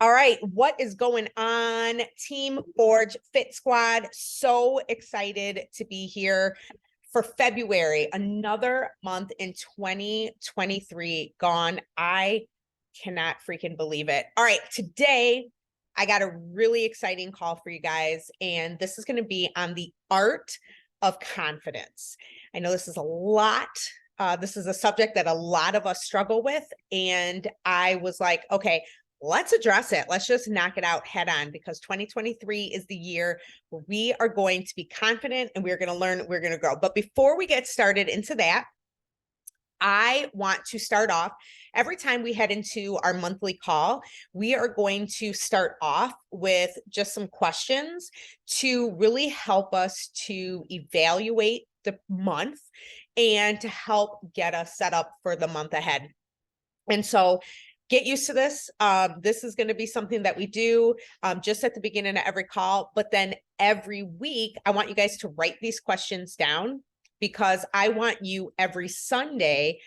All right, what is going on, Team Forge Fit Squad? So excited to be here for February, another month in 2023 gone. I cannot freaking believe it. All right, today I got a really exciting call for you guys, and this is going to be on the art of confidence. I know this is a lot. This is a subject that a lot of us struggle with, and I was like, okay, let's address it. Let's just knock it out head on, because 2023 is the year where we are going to be confident and we're going to learn, we're going to grow. But before we get started into that, I want to start off every time we head into our monthly call. We are going to start off with just some questions to really help us to evaluate the month and to help get us set up for the month ahead. And so get used to this. This is going to be something that we do just at the beginning of every call, but then every week, I want you guys to write these questions down, because I want you every Sunday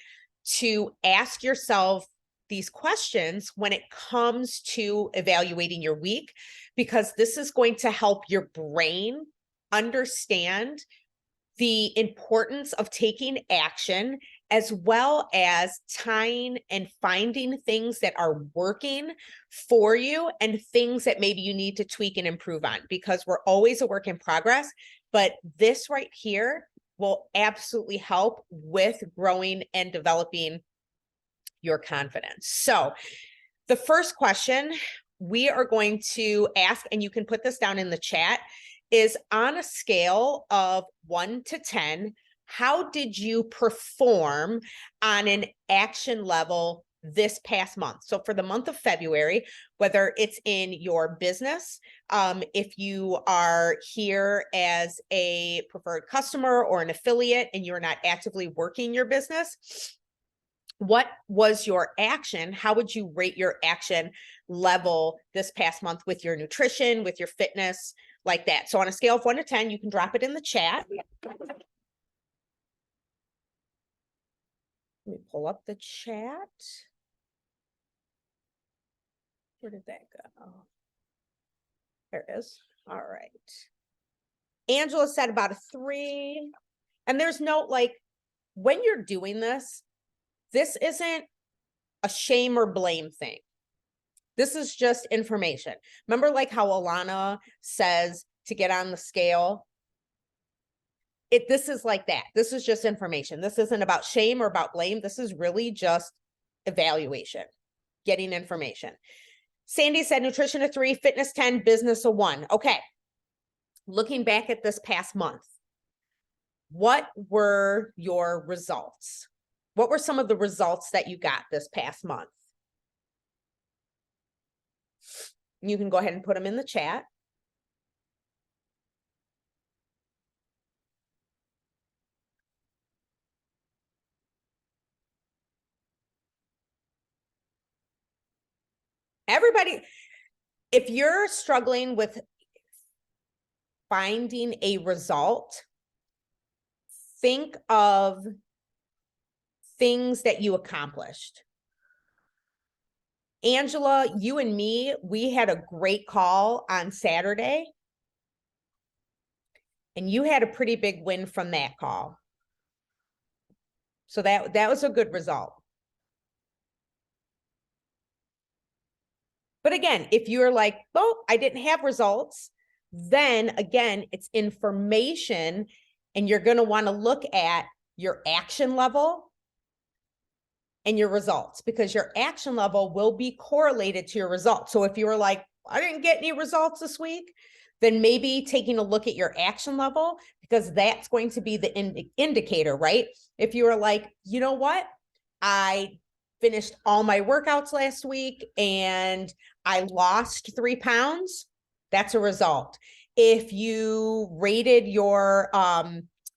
to ask yourself these questions when it comes to evaluating your week, because this is going to help your brain understand the importance of taking action, as well as tying and finding things that are working for you and things that maybe you need to tweak and improve on, because we're always a work in progress. But this right here will absolutely help with growing and developing your confidence. So the first question we are going to ask, and you can put this down in the chat, is on a scale of 1 to 10, how did you perform on an action level this past month? So for the month of February, whether it's in your business, if you are here as a preferred customer or an affiliate and you're not actively working your business, what was your action? How would you rate your action level this past month with your nutrition, with your fitness, like that? So on a scale of 1 to 10, you can drop it in the chat. Let me pull up the chat. Where did that go? There it is. All right. Angela said about a 3. And there's no, like, when you're doing this isn't a shame or blame thing. This is just information. Remember, like how Alana says to get on the scale? This is like that. This is just information. This isn't about shame or about blame. This is really just evaluation, getting information. Sandy said nutrition a 3, fitness 10, business a 1. Okay. Looking back at this past month, what were your results? What were some of the results that you got this past month? You can go ahead and put them in the chat. Everybody, if you're struggling with finding a result, think of things that you accomplished. Angela, you and me, we had a great call on Saturday, and you had a pretty big win from that call. So that was a good result. But again, if you're like, oh, I didn't have results, then again, it's information, and you're going to want to look at your action level and your results, because your action level will be correlated to your results. So if you were like, I didn't get any results this week, then maybe taking a look at your action level, because that's going to be the indicator, right? If you were like, you know what, I finished all my workouts last week and I lost 3 pounds, that's a result. If you rated your,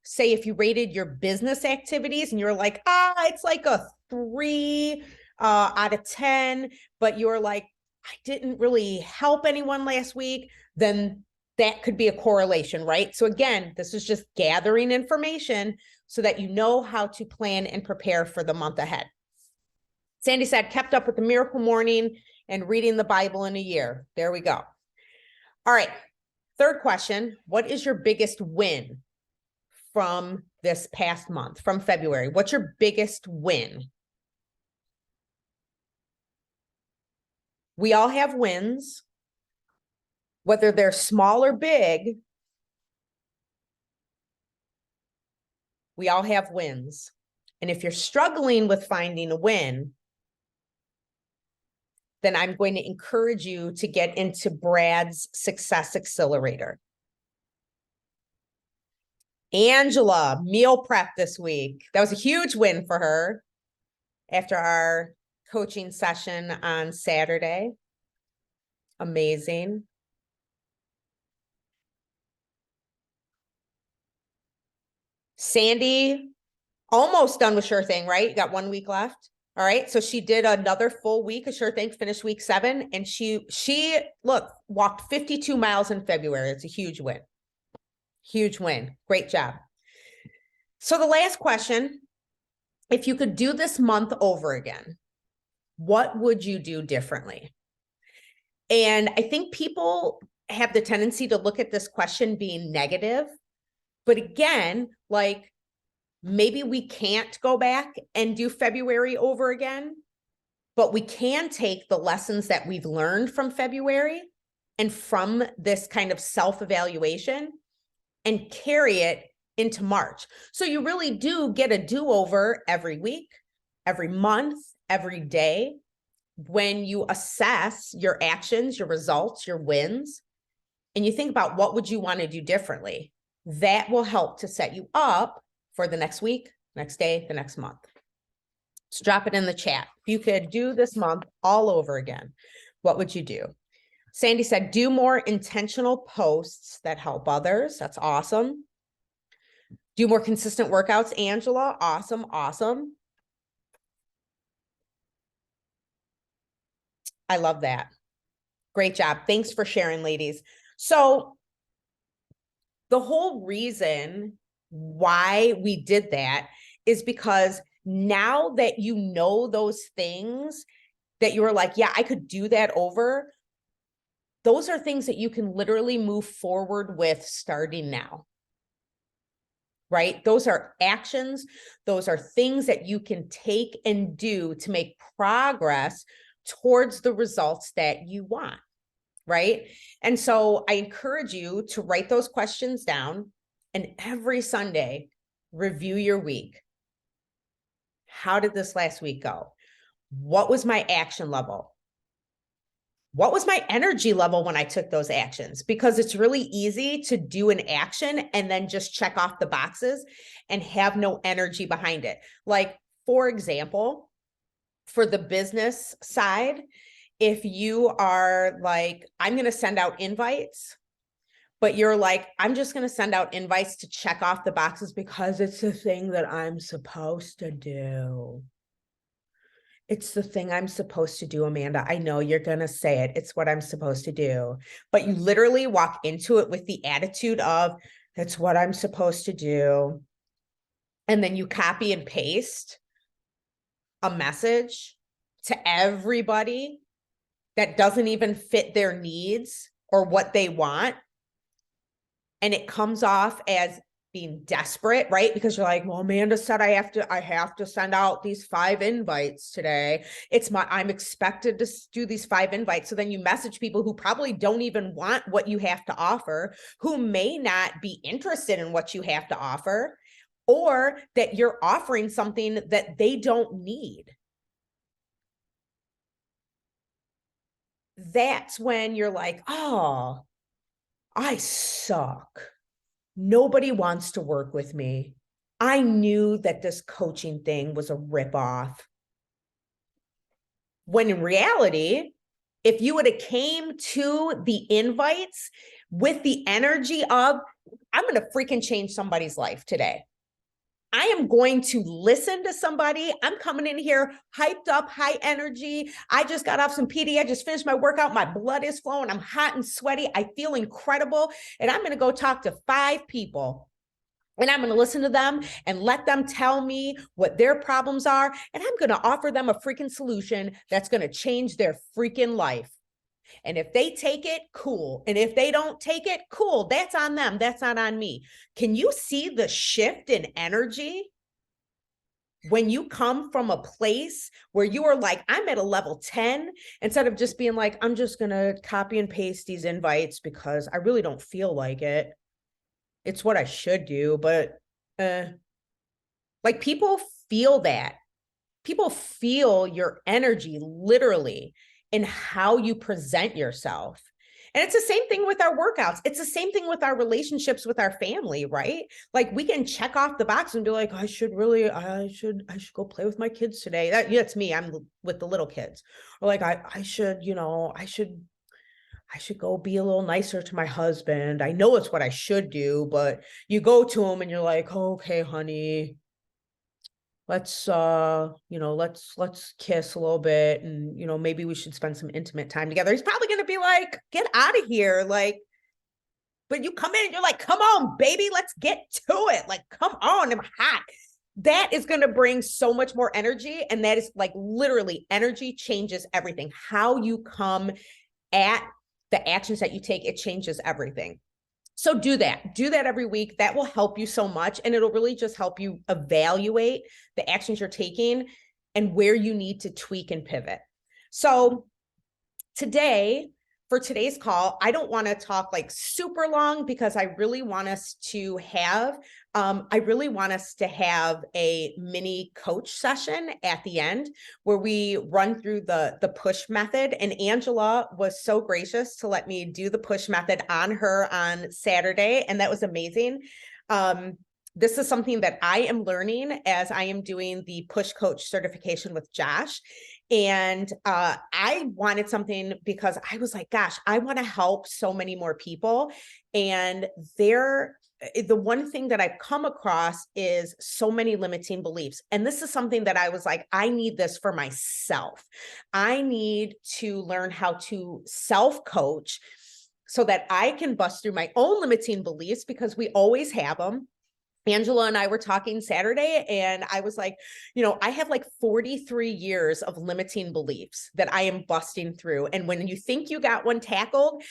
say if you rated your business activities and you're like, it's like a 3 out of 10, but you're like, I didn't really help anyone last week, then that could be a correlation, right? So again, this is just gathering information so that you know how to plan and prepare for the month ahead. Sandy said, kept up with the Miracle Morning and reading the Bible in a year. There we go. All right. Third question. What is your biggest win from this past month, from February? What's your biggest win? We all have wins, whether they're small or big. We all have wins. And if you're struggling with finding a win, then I'm going to encourage you to get into Brad's Success Accelerator. Angela, meal prep this week. That was a huge win for her after our coaching session on Saturday. Amazing. Sandy, almost done with Sure Thing, right? You got 1 week left. All right. So she did another full week of Sure Thing, finished week 7. And she look, walked 52 miles in February. It's a huge win. Huge win. Great job. So the last question, if you could do this month over again, what would you do differently? And I think people have the tendency to look at this question being negative. But again, like, maybe we can't go back and do February over again, but we can take the lessons that we've learned from February and from this kind of self-evaluation and carry it into March. So you really do get a do-over every week, every month, every day, when you assess your actions, your results, your wins, and you think about what would you want to do differently. That will help to set you up for the next week, next day, the next month. So drop it in the chat. If you could do this month all over again, what would you do? Sandy said, do more intentional posts that help others. That's awesome. Do more consistent workouts, Angela. Awesome, awesome. I love that. Great job. Thanks for sharing, ladies. So the whole reason why we did that is because now that you know those things that you were like, yeah, I could do that over, those are things that you can literally move forward with starting now, right? Those are actions. Those are things that you can take and do to make progress towards the results that you want, right? And so I encourage you to write those questions down and every Sunday, review your week. How did this last week go? What was my action level? What was my energy level when I took those actions? Because it's really easy to do an action and then just check off the boxes and have no energy behind it. Like, for example, for the business side, if you are like, I'm going to send out invites, but you're like, I'm just going to send out invites to check off the boxes because it's the thing that I'm supposed to do. It's the thing I'm supposed to do, Amanda. I know you're going to say it. It's what I'm supposed to do. But you literally walk into it with the attitude of, it's what I'm supposed to do. And then you copy and paste a message to everybody that doesn't even fit their needs or what they want. And it comes off as being desperate, right? Because you're like, well, Amanda said I have to send out these 5 invites today. I'm expected to do these 5 invites. So then you message people who probably don't even want what you have to offer, who may not be interested in what you have to offer, or that you're offering something that they don't need. That's when you're like, oh, I suck. Nobody wants to work with me. I knew that this coaching thing was a ripoff. When in reality, if you would have came to the invites with the energy of, I'm going to freaking change somebody's life today. I am going to listen to somebody. I'm coming in here hyped up, high energy. I just got off some PD. I just finished my workout. My blood is flowing. I'm hot and sweaty. I feel incredible. And I'm going to go talk to 5 people And I'm going to listen to them and let them tell me what their problems are. And I'm going to offer them a freaking solution that's going to change their freaking life. And if they take it, cool. And if they don't take it, cool. That's on them. That's not on me. Can you see the shift in energy when you come from a place where you are like, I'm at a level 10, instead of just being like, I'm just going to copy and paste these invites because I really don't feel like it. It's what I should do, but like people feel that. People feel your energy literally in how you present yourself. And it's the same thing with our workouts. It's the same thing with our relationships with our family, right? Like we can check off the box and be like, I should go play with my kids today. That's me. I'm with the little kids. Or like, I should go be a little nicer to my husband. I know it's what I should do, but you go to him and you're like, oh, okay, honey, let's let's kiss a little bit, and maybe we should spend some intimate time together. He's probably going to be like, get out of here, like, but you come in and you're like, come on, baby, let's get to it, like, come on, I'm hot. That is going to bring so much more energy, and that is like literally energy changes everything. How you come at the actions that you take, it changes everything. So do that every week. That will help you so much. And it'll really just help you evaluate the actions you're taking and where you need to tweak and pivot. So for today's call, I don't want to talk like super long because I really want us to have a mini coach session at the end where we run through the push method. And Angela was so gracious to let me do the push method on her on Saturday. And that was amazing. This is something that I am learning as I am doing the push coach certification with Josh. And I wanted something because I was like, gosh, I want to help so many more people. And the one thing that I've come across is so many limiting beliefs. And this is something that I was like, I need this for myself. I need to learn how to self-coach so that I can bust through my own limiting beliefs, because we always have them. Angela and I were talking Saturday, and I was like, I have like 43 years of limiting beliefs that I am busting through. And when you think you got one tackled,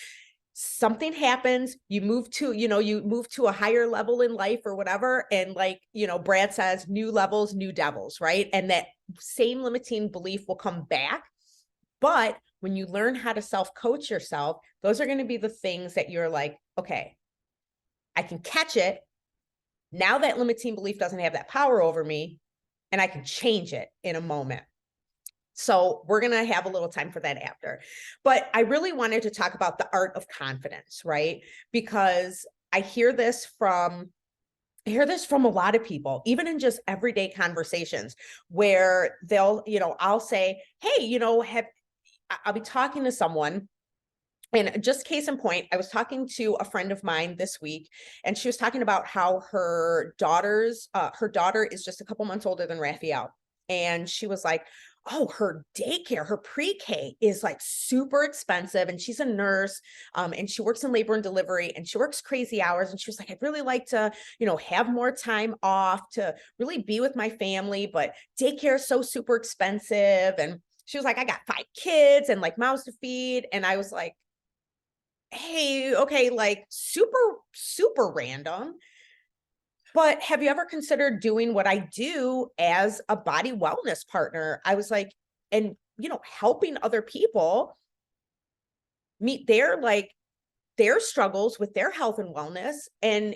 something happens, you move to a higher level in life or whatever. And like, Brad says, new levels, new devils, right? And that same limiting belief will come back. But when you learn how to self-coach yourself, those are going to be the things that you're like, okay, I can catch it. Now that limiting belief doesn't have that power over me, and I can change it in a moment. So we're going to have a little time for that after. But I really wanted to talk about the art of confidence, right? Because I hear this from a lot of people, even in just everyday conversations, where I'll say, hey, I'll be talking to someone. And just case in point, I was talking to a friend of mine this week, and she was talking about how her daughter is just a couple months older than Raphael. And she was like, oh, her daycare, her pre-K is like super expensive. And she's a nurse, and she works in labor and delivery, and she works crazy hours. And she was like, I'd really like to, have more time off to really be with my family, but daycare is so super expensive. And she was like, I got 5 kids and like mouths to feed. And I was like, hey, okay, like super, super random. But have you ever considered doing what I do as a body wellness partner? I was like, and, helping other people meet their struggles with their health and wellness. And,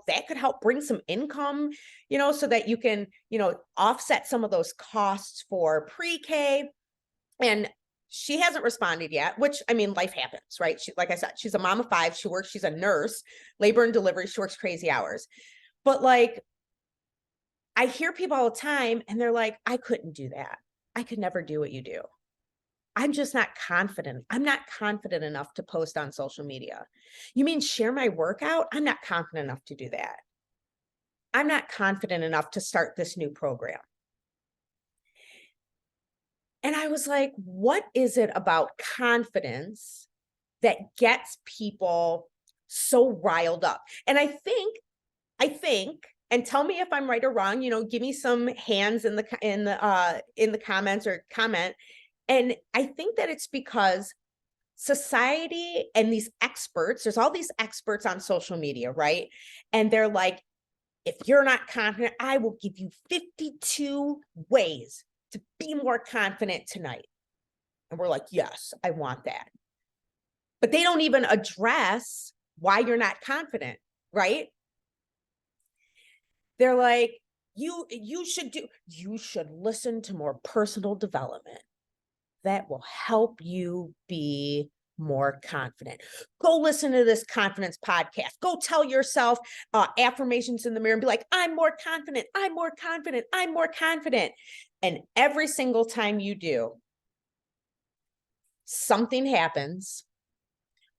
that could help bring some income, so that you can, offset some of those costs for pre-K. And she hasn't responded yet, which, I mean, life happens, right? Like I said, she's a mom of 5. She's a nurse, labor and delivery. She works crazy hours. But like, I hear people all the time and they're like, I couldn't do that. I could never do what you do. I'm just not confident. I'm not confident enough to post on social media. You mean share my workout? I'm not confident enough to do that. I'm not confident enough to start this new program. And I was like, what is it about confidence that gets people so riled up? And I think and tell me if I'm right or wrong, give me some hands in the comments or comment. And I think that it's because society and these experts, there's all these experts on social media, right? And they're like, if you're not confident, I will give you 52 ways to be more confident tonight. And we're like, yes, I want that. But they don't even address why you're not confident, right? They're like, you should listen to more personal development that will help you be more confident. Go listen to this confidence podcast. Go tell yourself affirmations in the mirror and be like, I'm more confident. I'm more confident. I'm more confident. And every single time you do, something happens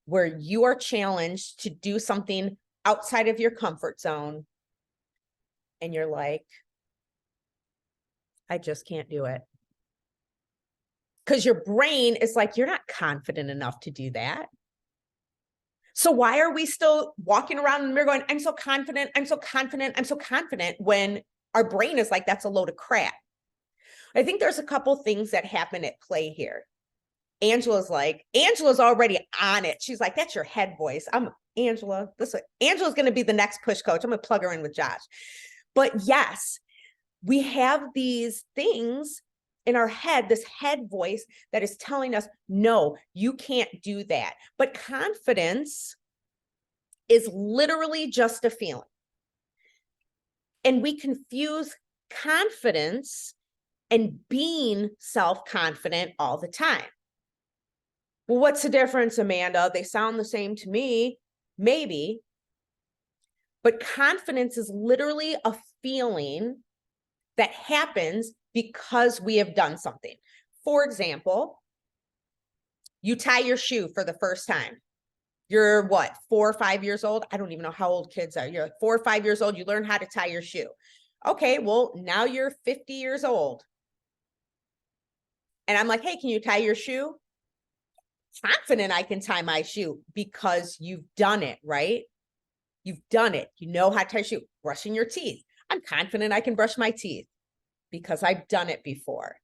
where you are challenged to do something outside of your comfort zone. And you're like, I just can't do it. Because your brain is like, you're not confident enough to do that. So why are we still walking around in the mirror going, I'm so confident, I'm so confident, I'm so confident, when our brain is like, that's a load of crap. I think there's a couple things that happen at play here. Angela's already on it. She's like, that's your head voice. Angela's going to be the next push coach. I'm going to plug her in with Josh. But yes, we have these things in our head, this head voice that is telling us, no, you can't do that. But confidence is literally just a feeling. And we confuse confidence and being self-confident all the time. Well, what's the difference, Amanda? They sound the same to me. Maybe. But confidence is literally a feeling that happens because we have done something. For example, you tie your shoe for the first time. You're what, 4 or 5 years old? I don't even know how old kids are. You're like 4 or 5 years old. You learn how to tie your shoe. Okay, well, now you're 50 years old. And I'm like, hey, can you tie your shoe? Confident I can tie my shoe because you've done it, right? You've done it. You know how to tie your shoe. Brushing your teeth. I'm confident I can brush my teeth because I've done it before.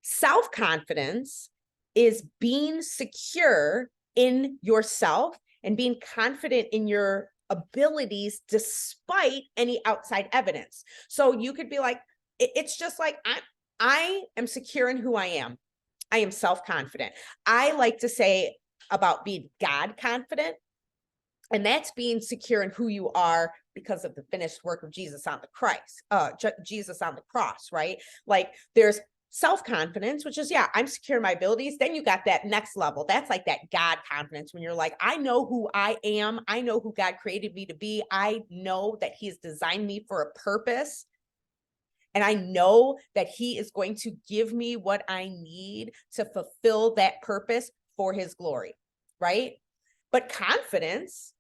Self-confidence is being secure in yourself and being confident in your abilities despite any outside evidence. So you could be like, it's just like, I am secure in who I am. I am self-confident. I like to say about being God confident, and that's being secure in who you are because of the finished work of Jesus on the cross, right? Like there's self-confidence, which is, yeah, I'm secure in my abilities. Then you got that next level. That's like that God confidence when you're like, I know who I am. I know who God created me to be. I know that He has designed me for a purpose. And I know that He is going to give me what I need to fulfill that purpose for His glory, right? But confidence,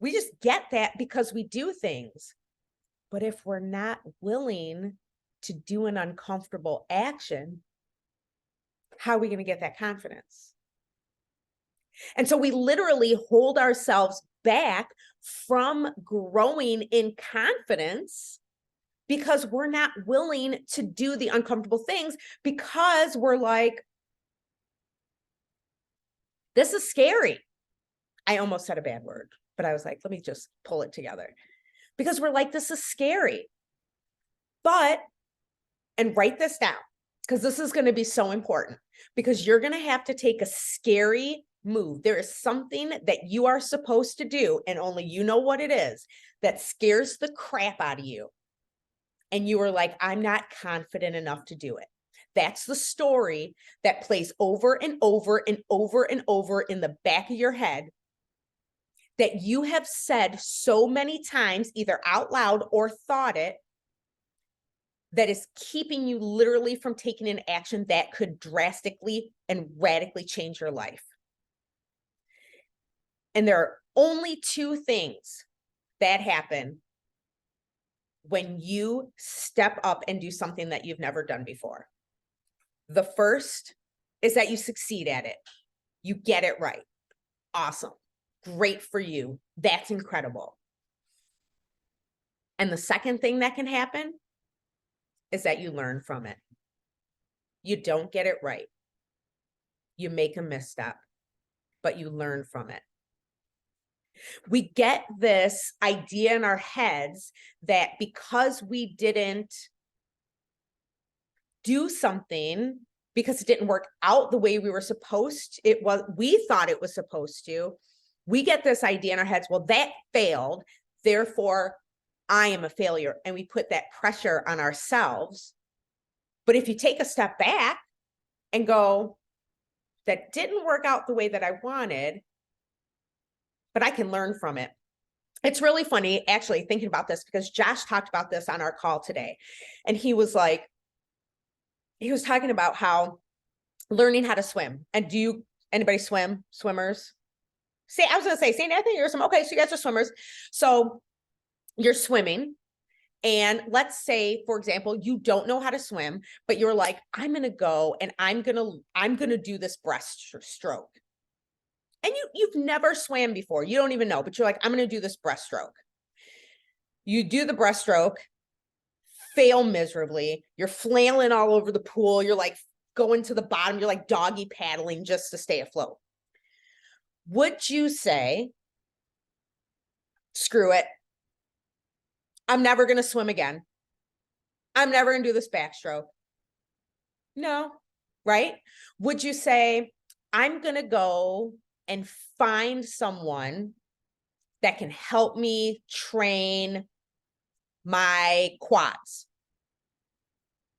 we just get that because we do things. But if we're not willing to do an uncomfortable action, how are we going to get that confidence? And so we literally hold ourselves back from growing in confidence because we're not willing to do the uncomfortable things, because we're like, this is scary. I almost said a bad word, but I was like, let me just pull it together. Because we're like, this is scary. But, and write this down, because this is going to be so important, because you're going to have to take a scary move. There is something that you are supposed to do, and only you know what it is, that scares the crap out of you. And you are like, I'm not confident enough to do it. That's the story that plays over and over and over and over in the back of your head, that you have said so many times, either out loud or thought it, that is keeping you literally from taking an action that could drastically and radically change your life. And there are only two things that happen when you step up and do something that you've never done before. The first is that you succeed at it. You get it right. Awesome. Great for you. That's incredible. And the second thing that can happen is that you learn from it. You don't get it right. You make a misstep, but you learn from it. We get this idea in our heads that because we didn't do something, because it didn't work out the way we were supposed to, we thought it was supposed to, we get this idea in our heads, well, that failed, therefore I am a failure. And we put that pressure on ourselves. But if you take a step back and go, that didn't work out the way that I wanted, but I can learn from it. It's really funny, actually, thinking about this, because Josh talked about this on our call today. And he was talking about how learning how to swim. And anybody swim? Swimmers? I was going to say, St. Anthony, you're some, okay, so you guys are swimmers. So you're swimming. And let's say, for example, you don't know how to swim, but you're like, I'm going to go and I'm going to do this breaststroke. And you've never swam before. You don't even know, but you're like, I'm going to do this breaststroke. You do the breaststroke, fail miserably. You're flailing all over the pool. You're like going to the bottom. You're like doggy paddling just to stay afloat. Would you say, screw it, I'm never going to swim again? I'm never going to do this backstroke? No, right? Would you say, I'm going to go and find someone that can help me train my quads,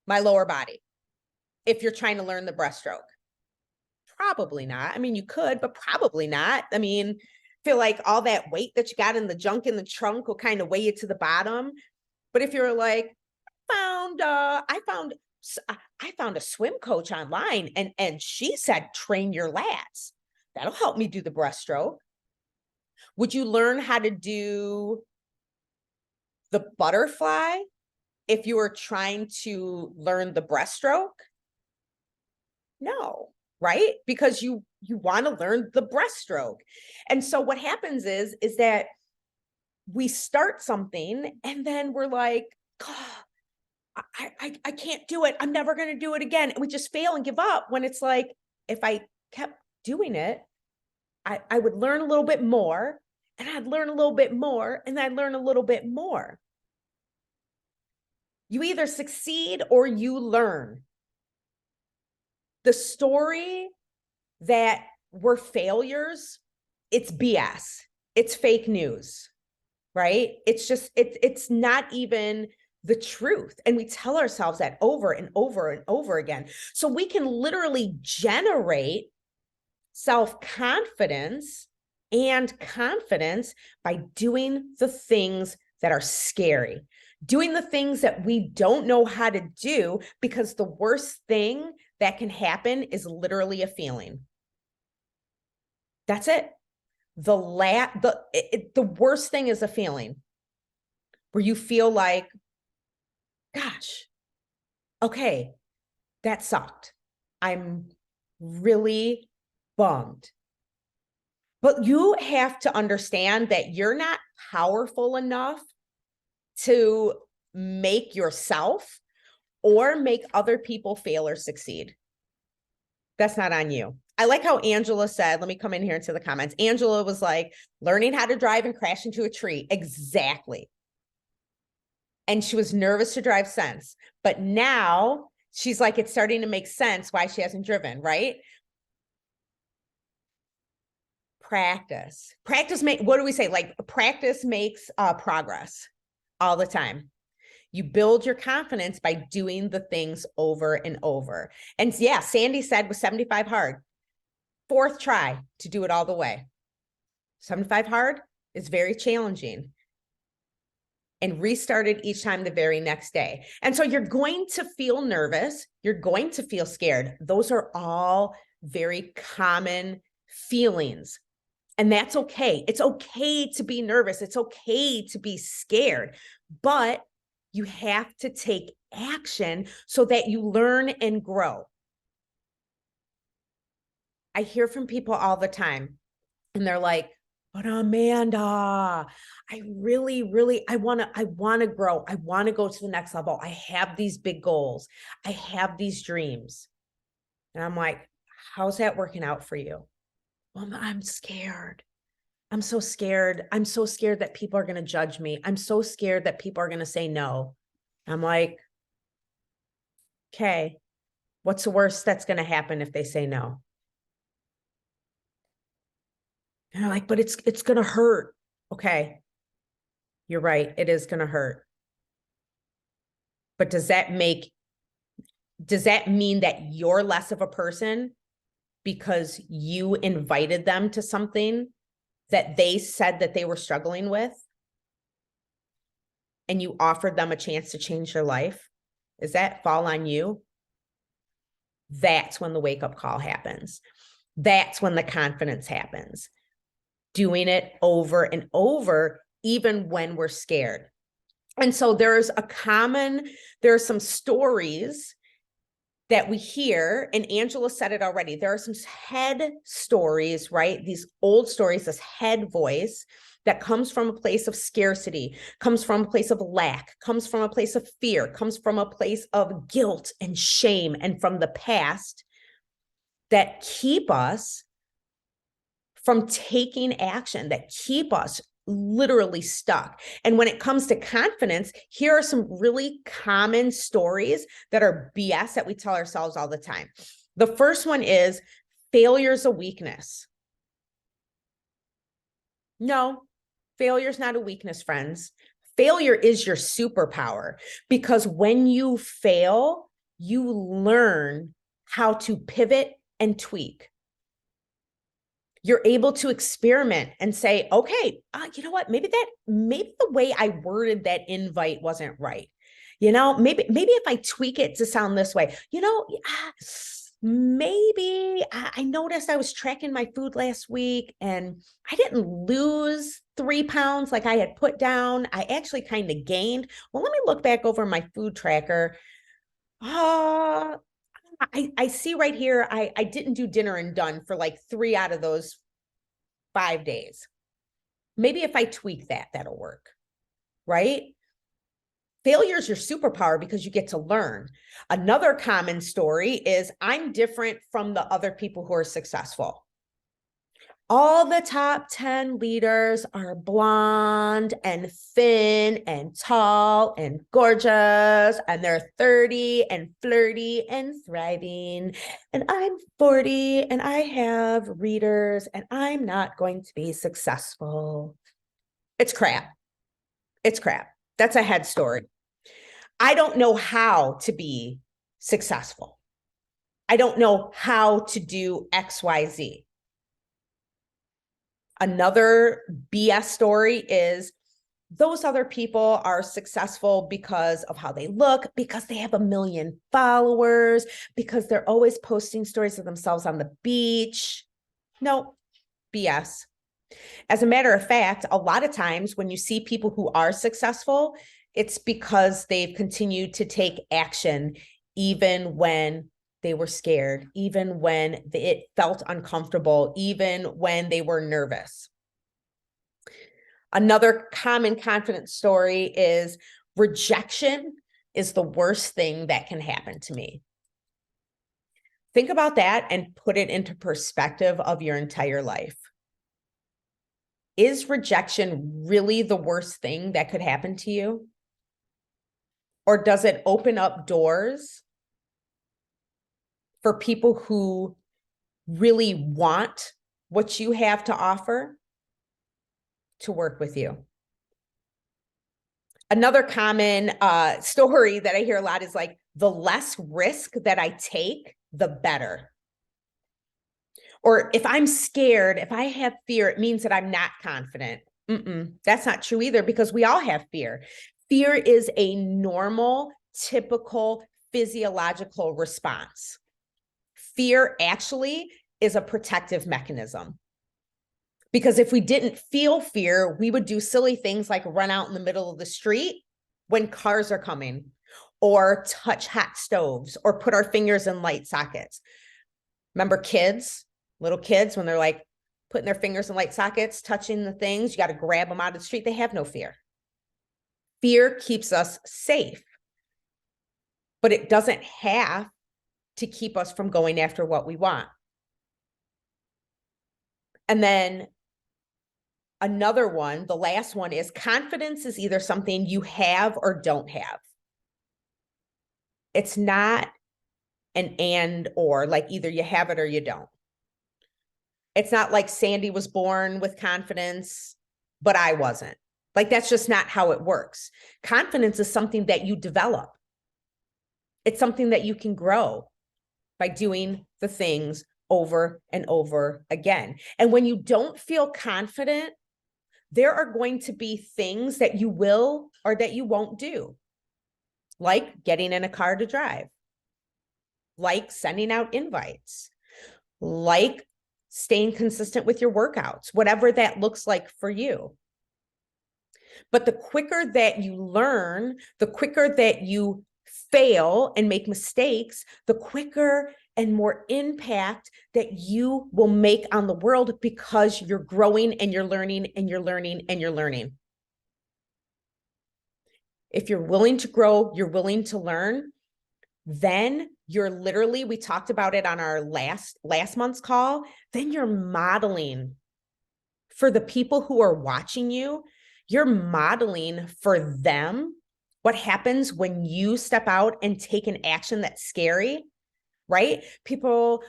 my lower body, if you're trying to learn the breaststroke? Probably not. I mean, you could, but probably not. I mean, feel like all that weight that you got in the junk in the trunk will kind of weigh you to the bottom. But if you're like, I found a swim coach online, and she said, train your lats. That'll help me do the breaststroke. Would you learn how to do the butterfly if you were trying to learn the breaststroke? No, right? Because you want to learn the breaststroke. And so what happens is that we start something and then we're like, oh, I can't do it. I'm never going to do it again. And we just fail and give up, when it's like, if I kept doing it, I would learn a little bit more, and I'd learn a little bit more, and I'd learn a little bit more. You either succeed or you learn. The story that we're failures, it's BS. It's fake news, right? It's just, it's not even the truth. And we tell ourselves that over and over and over again. So we can literally generate self-confidence and confidence by doing the things that are scary, doing the things that we don't know how to do, because the worst thing that can happen is literally a feeling. That's it. The worst thing is a feeling where you feel like, gosh, okay, that sucked. I'm really bummed. But you have to understand that you're not powerful enough to make yourself or make other people fail or succeed. That's not on you. I like how Angela said, let me come in here into the comments. Angela was like, learning how to drive and crash into a tree. Exactly. And she was nervous to drive since, but now she's like, it's starting to make sense why she hasn't driven, right? Practice. What do we say? Like, practice makes progress all the time. You build your confidence by doing the things over and over. And yeah, Sandy said with 75 hard, 4th try to do it all the way. 75 hard is very challenging. And restarted each time the very next day. And so you're going to feel nervous. You're going to feel scared. Those are all very common feelings. And that's okay. It's okay to be nervous. It's okay to be scared, but you have to take action so that you learn and grow. I hear from people all the time, and they're like, But Amanda, I really, I want to grow. I want to go to the next level. I have these big goals. I have these dreams. And I'm like, how's that working out for you? Well, I'm scared. I'm so scared. I'm so scared that people are going to judge me. I'm so scared that people are going to say no. I'm like, okay, what's the worst that's going to happen if they say no? And they're like, but it's going to hurt. Okay, you're right. It is going to hurt. But does that mean that you're less of a person because you invited them to something that they said that they were struggling with and you offered them a chance to change their life? Does that fall on you? That's when the wake-up call happens. That's when the confidence happens. Doing it over and over, even when we're scared. And so there are some stories that we hear, and Angela said it already. There are some head stories, right? These old stories, this head voice that comes from a place of scarcity, comes from a place of lack, comes from a place of fear, comes from a place of guilt and shame, and from the past that keep us from taking action, that keep us literally stuck. And when it comes to confidence, here are some really common stories that are BS that we tell ourselves all the time. The first one is failure's a weakness. No, failure's not a weakness, friends. Failure is your superpower, because when you fail, you learn how to pivot and tweak. You're able to experiment and say, okay, you know what? Maybe the way I worded that invite wasn't right. Maybe if I tweak it to sound this way, maybe I noticed I was tracking my food last week and I didn't lose 3 pounds like I had put down. I actually kind of gained. Well, let me look back over my food tracker. I see right here, I didn't do dinner and done for like 3 out of those 5 days. Maybe if I tweak that, that'll work, right? Failure is your superpower because you get to learn. Another common story is I'm different from the other people who are successful. All the top 10 leaders are blonde and thin and tall and gorgeous, and they're 30 and flirty and thriving. And I'm 40 and I have readers and I'm not going to be successful. It's crap. It's crap. That's a head story. I don't know how to be successful. I don't know how to do XYZ. Another BS story is those other people are successful because of how they look, because they have 1 million followers, because they're always posting stories of themselves on the beach. No, BS. As a matter of fact, a lot of times when you see people who are successful, it's because they've continued to take action even when they were scared, even when it felt uncomfortable, even when they were nervous. Another common confidence story is rejection is the worst thing that can happen to me. Think about that and put it into perspective of your entire life. Is rejection really the worst thing that could happen to you? Or does it open up doors for people who really want what you have to offer to work with you? Another common story that I hear a lot is like, the less risk that I take, the better. Or if I'm scared, if I have fear, it means that I'm not confident. That's not true either, because we all have fear. Fear is a normal, typical physiological response. Fear actually is a protective mechanism. Because if we didn't feel fear, we would do silly things like run out in the middle of the street when cars are coming, or touch hot stoves, or put our fingers in light sockets. Remember kids, little kids, when they're like, putting their fingers in light sockets, touching the things. You got to grab them out of the street. They have no fear. Fear keeps us safe, but it doesn't have to keep us from going after what we want. And then another one, the last one, is confidence is either something you have or don't have. It's not an and or, like either you have it or you don't. It's not like Sandy was born with confidence, but I wasn't. Like, that's just not how it works. Confidence is something that you develop. It's something that you can grow by doing the things over and over again. And when you don't feel confident, there are going to be things that you will or that you won't do, like getting in a car to drive, like sending out invites, like staying consistent with your workouts, whatever that looks like for you. But the quicker that you learn, the quicker that you fail and make mistakes, the quicker and more impact that you will make on the world, because you're growing and you're learning and you're learning and you're learning. If you're willing to grow, you're willing to learn, then you're literally, we talked about it on our last month's call, then you're modeling for the people who are watching you. You're modeling for them what happens when you step out and take an action that's scary, right? People,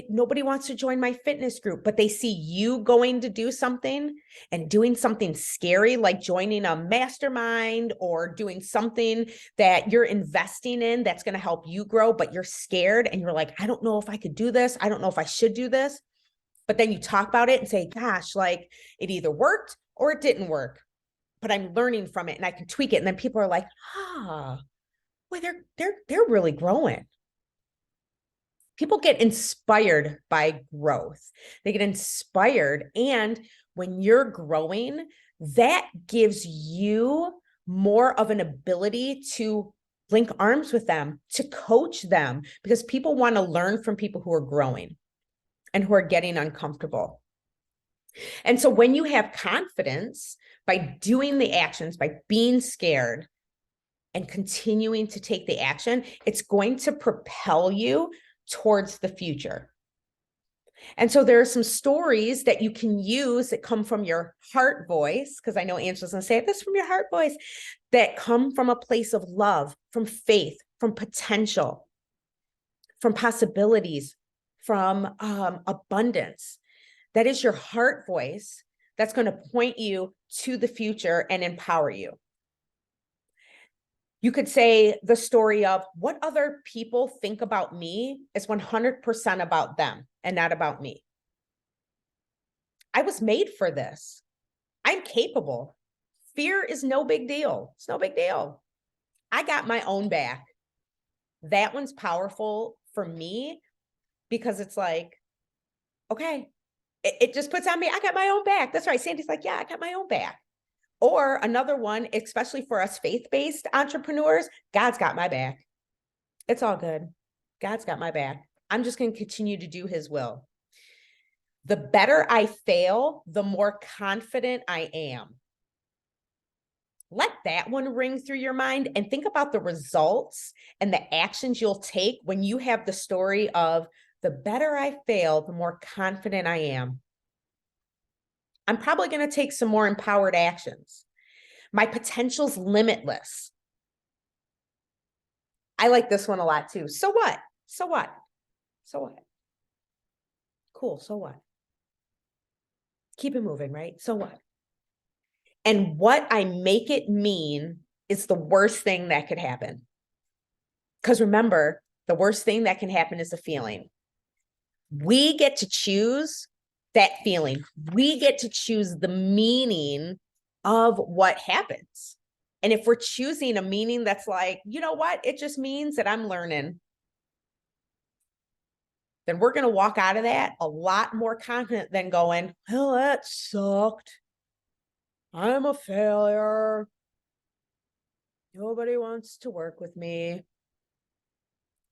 nobody wants to join my fitness group, but they see you going to do something and doing something scary, like joining a mastermind or doing something that you're investing in that's going to help you grow, but you're scared and you're like, I don't know if I could do this. I don't know if I should do this. But then you talk about it and say, gosh, like it either worked or it didn't work, but I'm learning from it and I can tweak it. And then people are like, well, they're really growing. People get inspired by growth. They get inspired. And when you're growing, that gives you more of an ability to link arms with them, to coach them, because people want to learn from people who are growing and who are getting uncomfortable. And so when you have confidence by doing the actions, by being scared and continuing to take the action, it's going to propel you towards the future. And so there are some stories that you can use that come from your heart voice, because I know Angela's going to say this from your heart voice, that come from a place of love, from faith, from potential, from possibilities, from abundance. That is your heart voice that's going to point you to the future and empower you. You could say the story of what other people think about me is 100% about them and not about me. I was made for this. I'm capable. Fear is no big deal. It's no big deal. I got my own back. That one's powerful for me because it's like, okay, it just puts on me, I got my own back. That's right. Sandy's like, yeah, I got my own back. Or another one, especially for us faith-based entrepreneurs, God's got my back. It's all good. God's got my back. I'm just going to continue to do his will. The better I fail, the more confident I am. Let that one ring through your mind and think about the results and the actions you'll take when you have the story of the better I fail, the more confident I am. I'm probably going to take some more empowered actions. My potential's limitless. I like this one a lot too. So what? So what? So what? Cool. So what? Keep it moving, right? So what? And what I make it mean is the worst thing that could happen. Because remember, the worst thing that can happen is a feeling. We get to choose that feeling. We get to choose the meaning of what happens. And if we're choosing a meaning that's like, you know what, it just means that I'm learning, then we're going to walk out of that a lot more confident than going, well, that sucked. I'm a failure. Nobody wants to work with me.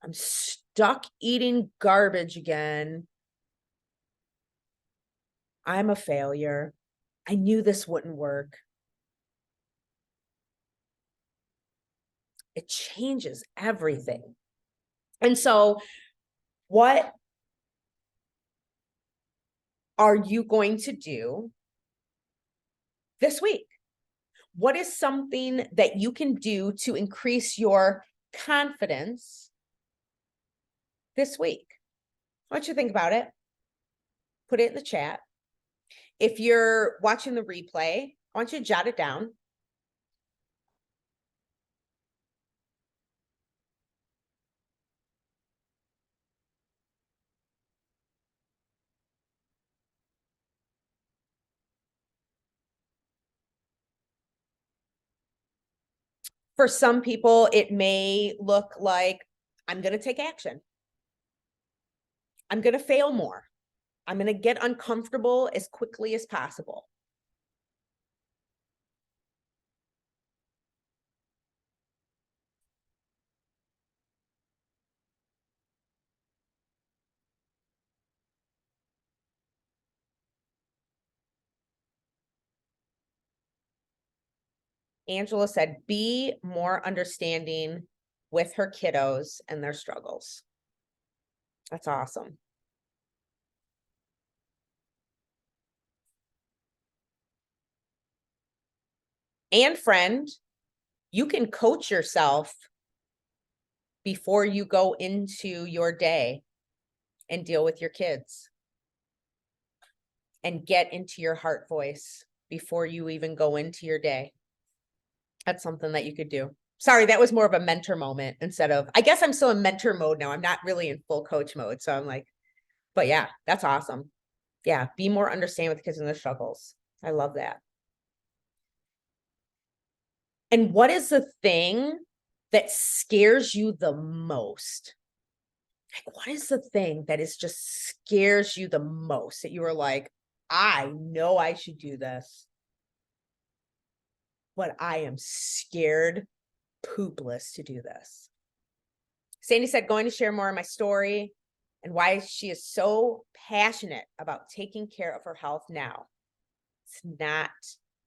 I'm stuck eating garbage again. I'm a failure. I knew this wouldn't work. It changes everything. And so, what are you going to do this week? What is something that you can do to increase your confidence this week? I want you to think about it. Put it in the chat. If you're watching the replay, I want you to jot it down. For some people, it may look like, I'm going to take action. I'm going to fail more. I'm going to get uncomfortable as quickly as possible. Angela said, be more understanding with her kiddos and their struggles. That's awesome. And friend, you can coach yourself before you go into your day and deal with your kids and get into your heart voice before you even go into your day. That's something that you could do. Sorry, that was more of a mentor moment instead of, I guess I'm still in mentor mode now. I'm not really in full coach mode. So I'm like, but yeah, that's awesome. Yeah, be more understanding with kids and their struggles. I love that. And what is the thing that scares you the most? Like, what is the thing that is just scares you the most that you are like, I know I should do this, but I am scared poopless to do this? Sandy said, going to share more of my story and why she is so passionate about taking care of her health now. It's not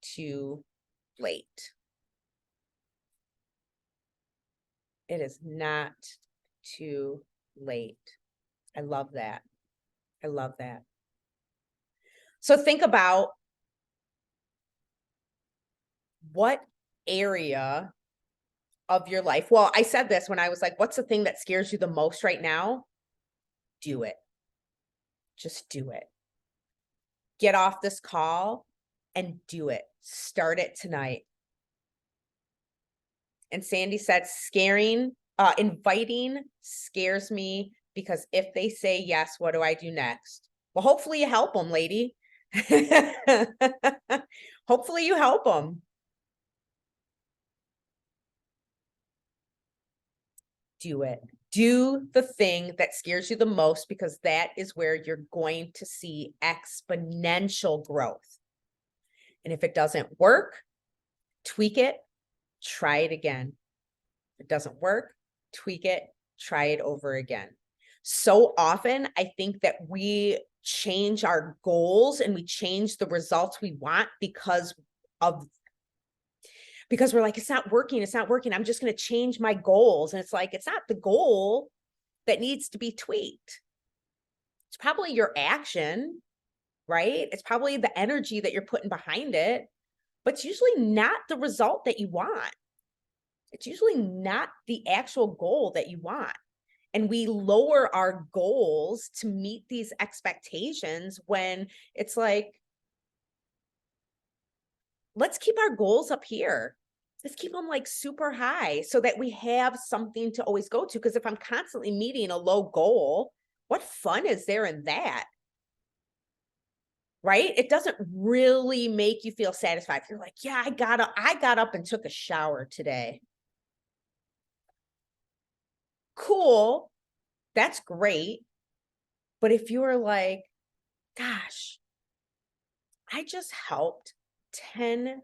too late. It is not too late. I love that. I love that. So think about what area of your life. Well, I said this when I was like, what's the thing that scares you the most right now? Do it. Just do it. Get off this call and do it. Start it tonight. And Sandy said, inviting scares me because if they say yes, what do I do next? Well, hopefully you help them, lady. Hopefully you help them. Do it. Do the thing that scares you the most because that is where you're going to see exponential growth. And if it doesn't work, tweak it, try it again. If it doesn't work, tweak it, try it over again. So often, I think that we change our goals and we change the results we want because we're like, it's not working. It's not working. I'm just going to change my goals. And it's like, it's not the goal that needs to be tweaked. It's probably your action, right? It's probably the energy that you're putting behind it, but it's usually not the result that you want. It's usually not the actual goal that you want. And we lower our goals to meet these expectations when it's like, let's keep our goals up here. Let's keep them like super high so that we have something to always go to. Because if I'm constantly meeting a low goal, what fun is there in that? Right? It doesn't really make you feel satisfied. You're like, yeah, I got up and took a shower today. Cool. That's great. But if you're like, gosh, I just had 10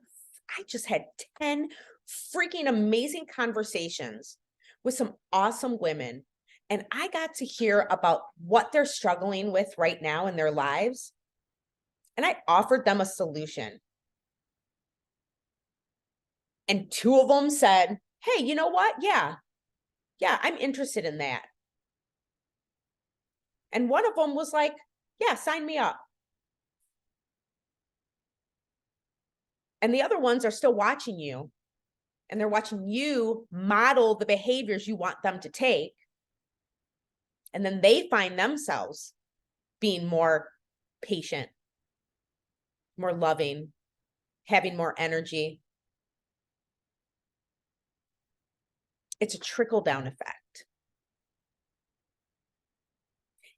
freaking amazing conversations with some awesome women. And I got to hear about what they're struggling with right now in their lives. And I offered them a solution. And two of them said, hey, you know what? Yeah, I'm interested in that. And one of them was like, yeah, sign me up. And the other ones are still watching you, and they're watching you model the behaviors you want them to take. And then they find themselves being more patient, more loving, having more energy. It's a trickle down effect.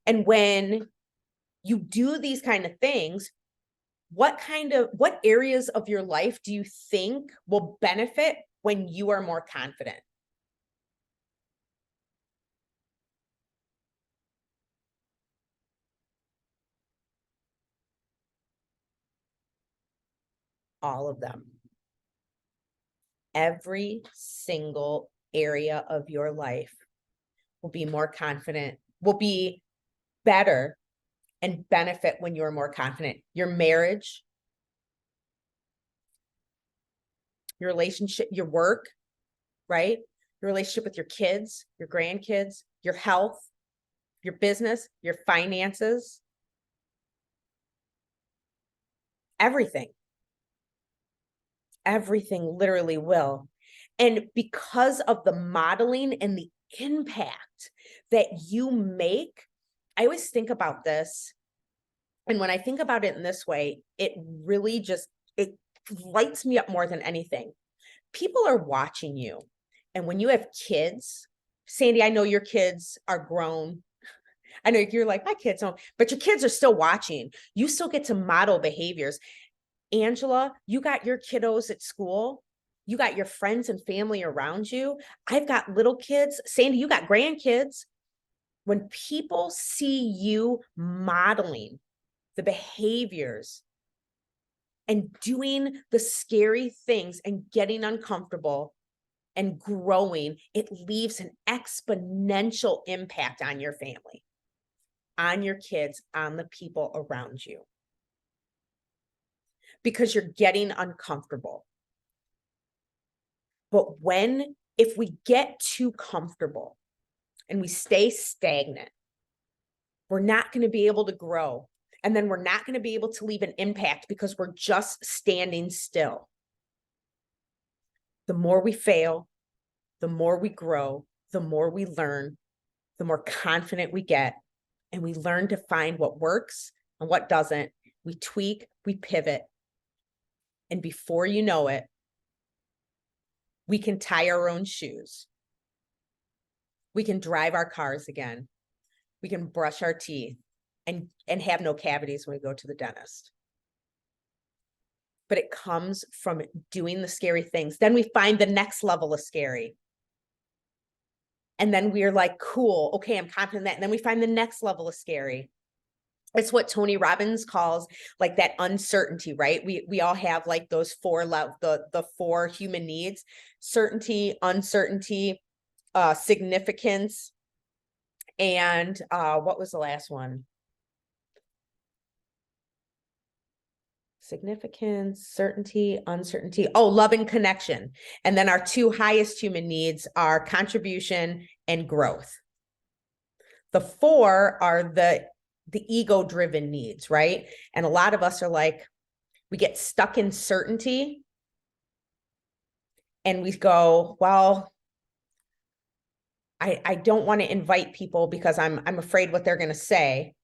And when you do these kind of things, what areas of your life do you think will benefit when you are more confident? All of them. Every single area of your life will be more confident, will be better and benefit when you're more confident. Your marriage, your relationship, your work, right? Your relationship with your kids, your grandkids, your health, your business, your finances, everything. Everything literally will. And because of the modeling and the impact that you make, I always think about this. And when I think about it in this way, it really just, it lights me up more than anything. People are watching you. And when you have kids, Sandy, I know your kids are grown. I know you're like, my kids don't, but your kids are still watching. You still get to model behaviors. Angela, you got your kiddos at school. You got your friends and family around you. I've got little kids. Sandy, you got grandkids. When people see you modeling the behaviors and doing the scary things and getting uncomfortable and growing, it leaves an exponential impact on your family, on your kids, on the people around you. Because you're getting uncomfortable. But if we get too comfortable and we stay stagnant, we're not going to be able to grow. And then we're not going to be able to leave an impact because we're just standing still. The more we fail, the more we grow, the more we learn, the more confident we get, and we learn to find what works and what doesn't. We tweak, we pivot. And before you know it, we can tie our own shoes. We can drive our cars again. We can brush our teeth and have no cavities when we go to the dentist. But it comes from doing the scary things. Then we find the next level of scary. And then we're like, cool, okay, I'm confident in that. And then we find the next level of scary. It's what Tony Robbins calls like that uncertainty, right? We all have like those the four human needs: certainty, uncertainty, significance, and what was the last one? Significance, certainty, uncertainty. Oh, love and connection. And then our two highest human needs are contribution and growth. The four are the ego-driven needs, right? And a lot of us are like, we get stuck in certainty and we go, well, I don't want to invite people because I'm afraid what they're going to say.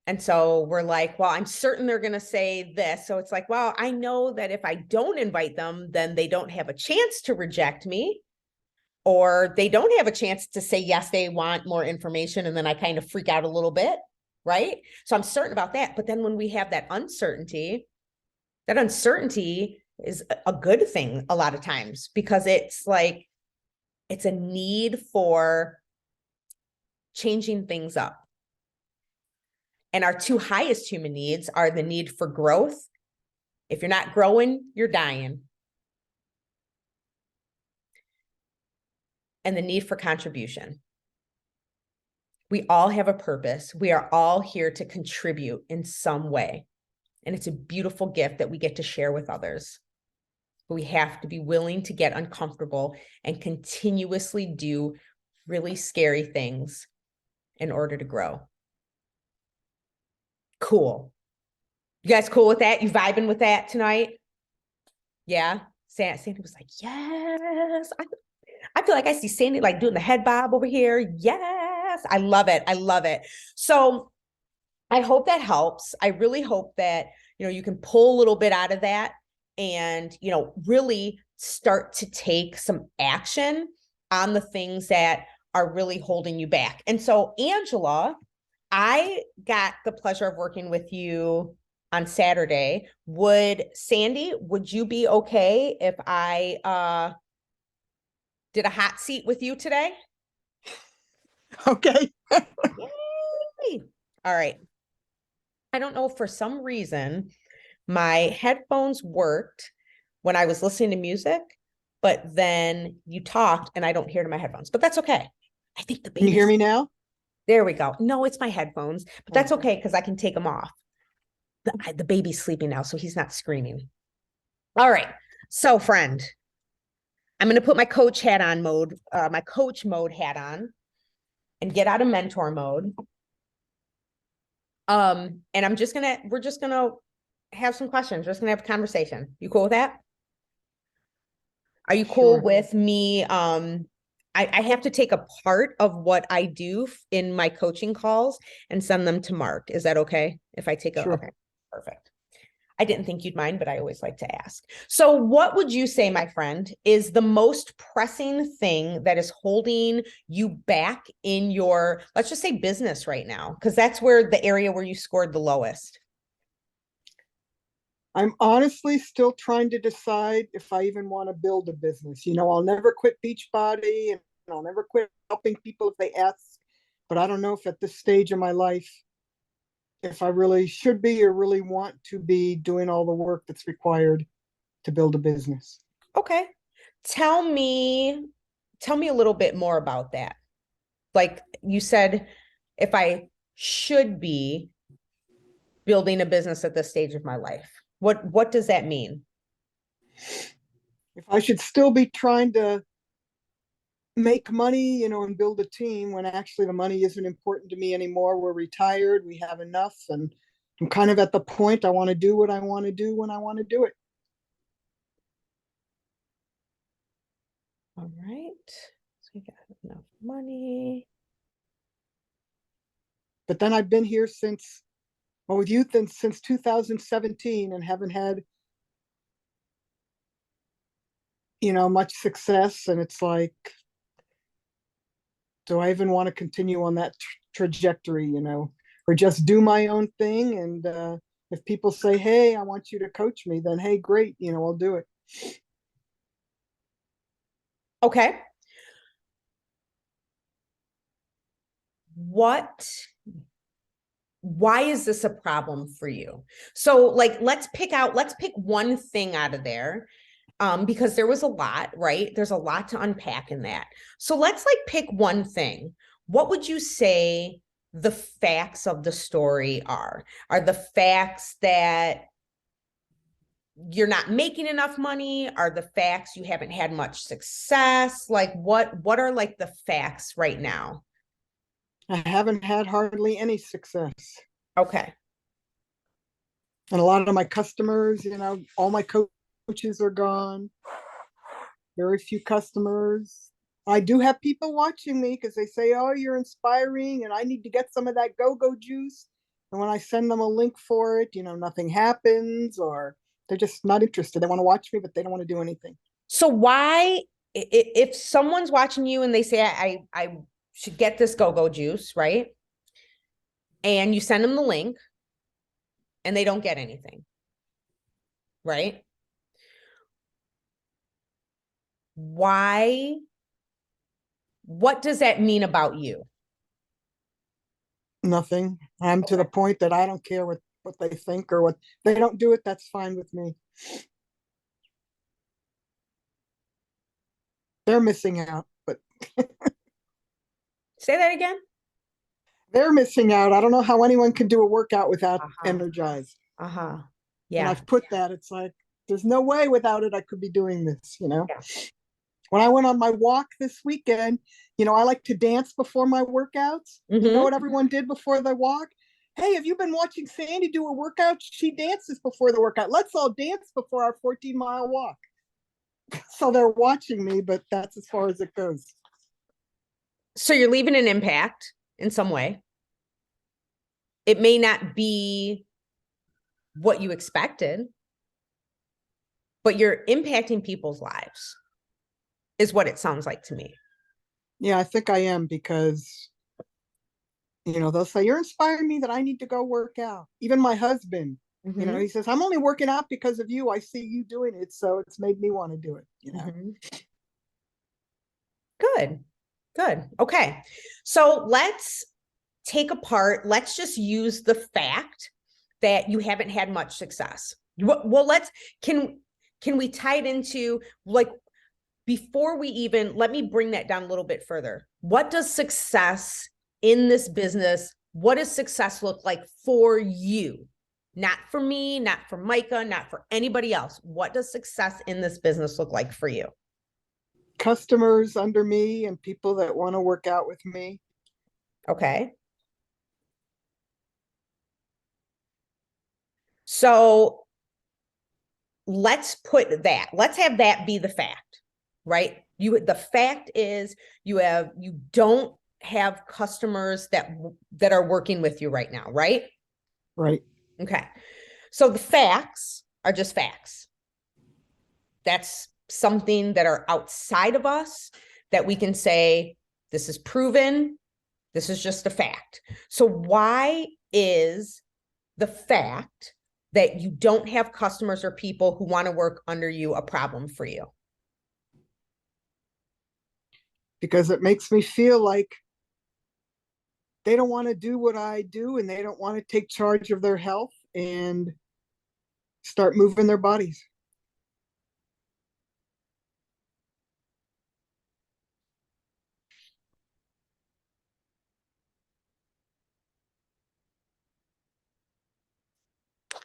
And so we're like, well, I'm certain they're going to say this. So it's like, well, I know that if I don't invite them, then they don't have a chance to reject me, or they don't have a chance to say, yes, they want more information. And then I kind of freak out a little bit, right? So I'm certain about that. But then when we have that uncertainty is a good thing a lot of times, because it's like, it's a need for changing things up. And our two highest human needs are the need for growth. If you're not growing, you're dying. And the need for contribution. We all have a purpose. We are all here to contribute in some way. And it's a beautiful gift that we get to share with others. But we have to be willing to get uncomfortable and continuously do really scary things in order to grow. Cool. You guys cool with that? You vibing with that tonight? Yeah. Sandy was like, yes. I feel like I see Sandy like doing the head bob over here. Yes. I love it. I love it. So I hope that helps. I really hope that, you can pull a little bit out of that and, really start to take some action on the things that are really holding you back. And so, Angela, I got the pleasure of working with you on Saturday. Sandy, would you be okay if I did a hot seat with you today? Okay. Yay. All right. I don't know, for some reason, my headphones worked when I was listening to music, but then you talked and I don't hear to my headphones, but that's okay. I think the baby. Can you hear me now? There we go. No, it's my headphones, but that's Okay. okay because I can take them off. The baby's sleeping now, so he's not screaming. All right. So, friend, I'm going to put my coach hat on my coach mode hat on and get out of mentor mode. And we're just gonna have some questions. We're just gonna have a conversation. You cool with that? Are you cool Sure. with me? I have to take a part of what I do in my coaching calls and send them to Mark. Is that okay? If I take Sure. okay, perfect. I didn't think you'd mind, but I always like to ask. So what would you say, my friend, is the most pressing thing that is holding you back in your, let's just say, business right now? Because that's where the area where you scored the lowest. I'm honestly still trying to decide if I even want to build a business. I'll never quit Beachbody and I'll never quit helping people if they ask. But I don't know if at this stage of my life, if I really should be or really want to be doing all the work that's required to build a business. Okay. Tell me a little bit more about that. Like you said, if I should be building a business at this stage of my life, what does that mean? If I should still be trying to make money, and build a team when actually the money isn't important to me anymore. We're retired, we have enough, and I'm kind of at the point I want to do what I want to do when I want to do it. All right. So we got enough money. But then I've been here with youth since 2017 and haven't had, much success. And it's like, do I even want to continue on that trajectory, or just do my own thing? And if people say, hey, I want you to coach me, then hey, great, I'll do it. Okay. Why is this a problem for you? So like, let's pick one thing out of there. Because there was a lot, right? There's a lot to unpack in that. So let's pick one thing. What would you say the facts of the story are? Are the facts that you're not making enough money? Are the facts you haven't had much success? Like what are the facts right now? I haven't had hardly any success. Okay. And a lot of my customers, all my coaches are gone. Very few customers. I do have people watching me because they say, oh, you're inspiring and I need to get some of that go-go juice. And when I send them a link for it, nothing happens, or they're just not interested. They want to watch me, but they don't want to do anything. So why, if someone's watching you and they say, I should get this go-go juice, right? And you send them the link and they don't get anything, right? Why? What does that mean about you? Nothing. I'm to the point that I don't care what they think, or what they don't do it. That's fine with me. They're missing out, but Say that again. They're missing out. I don't know how anyone can do a workout without Uh-huh. energize. Uh-huh. And Yeah. I've put that, it's like, there's no way without it I could be doing this, you know? Yeah. When I went on my walk this weekend, I like to dance before my workouts. You know Mm-hmm. what everyone did before they walk? Hey, have you been watching Sandy do a workout? She dances before the workout. Let's all dance before our 14-mile walk. So they're watching me, but that's as far as it goes. So you're leaving an impact in some way. It may not be what you expected, but you're impacting people's lives, is what it sounds like to me. Yeah, I think I am because, they'll say, you're inspiring me that I need to go work out. Even my husband, Mm-hmm. he says, I'm only working out because of you. I see you doing it. So it's made me want to do it. Mm-hmm. Good. Good. Okay. So let's take apart, let's just use the fact that you haven't had much success. Well, can we tie it into, like, before we even, let me bring that down a little bit further. What does success in this business, what does success look like for you? Not for me, not for Micah, not for anybody else. What does success in this business look like for you? Customers under me and people that want to work out with me. Okay. So let's have that be the fact, right? The fact is you don't have customers that are working with you right now, right? Right. Okay. So the facts are just facts. That's something that are outside of us that we can say, this is proven. This is just a fact. So why is the fact that you don't have customers or people who want to work under you a problem for you? Because it makes me feel like they don't want to do what I do and they don't want to take charge of their health and start moving their bodies.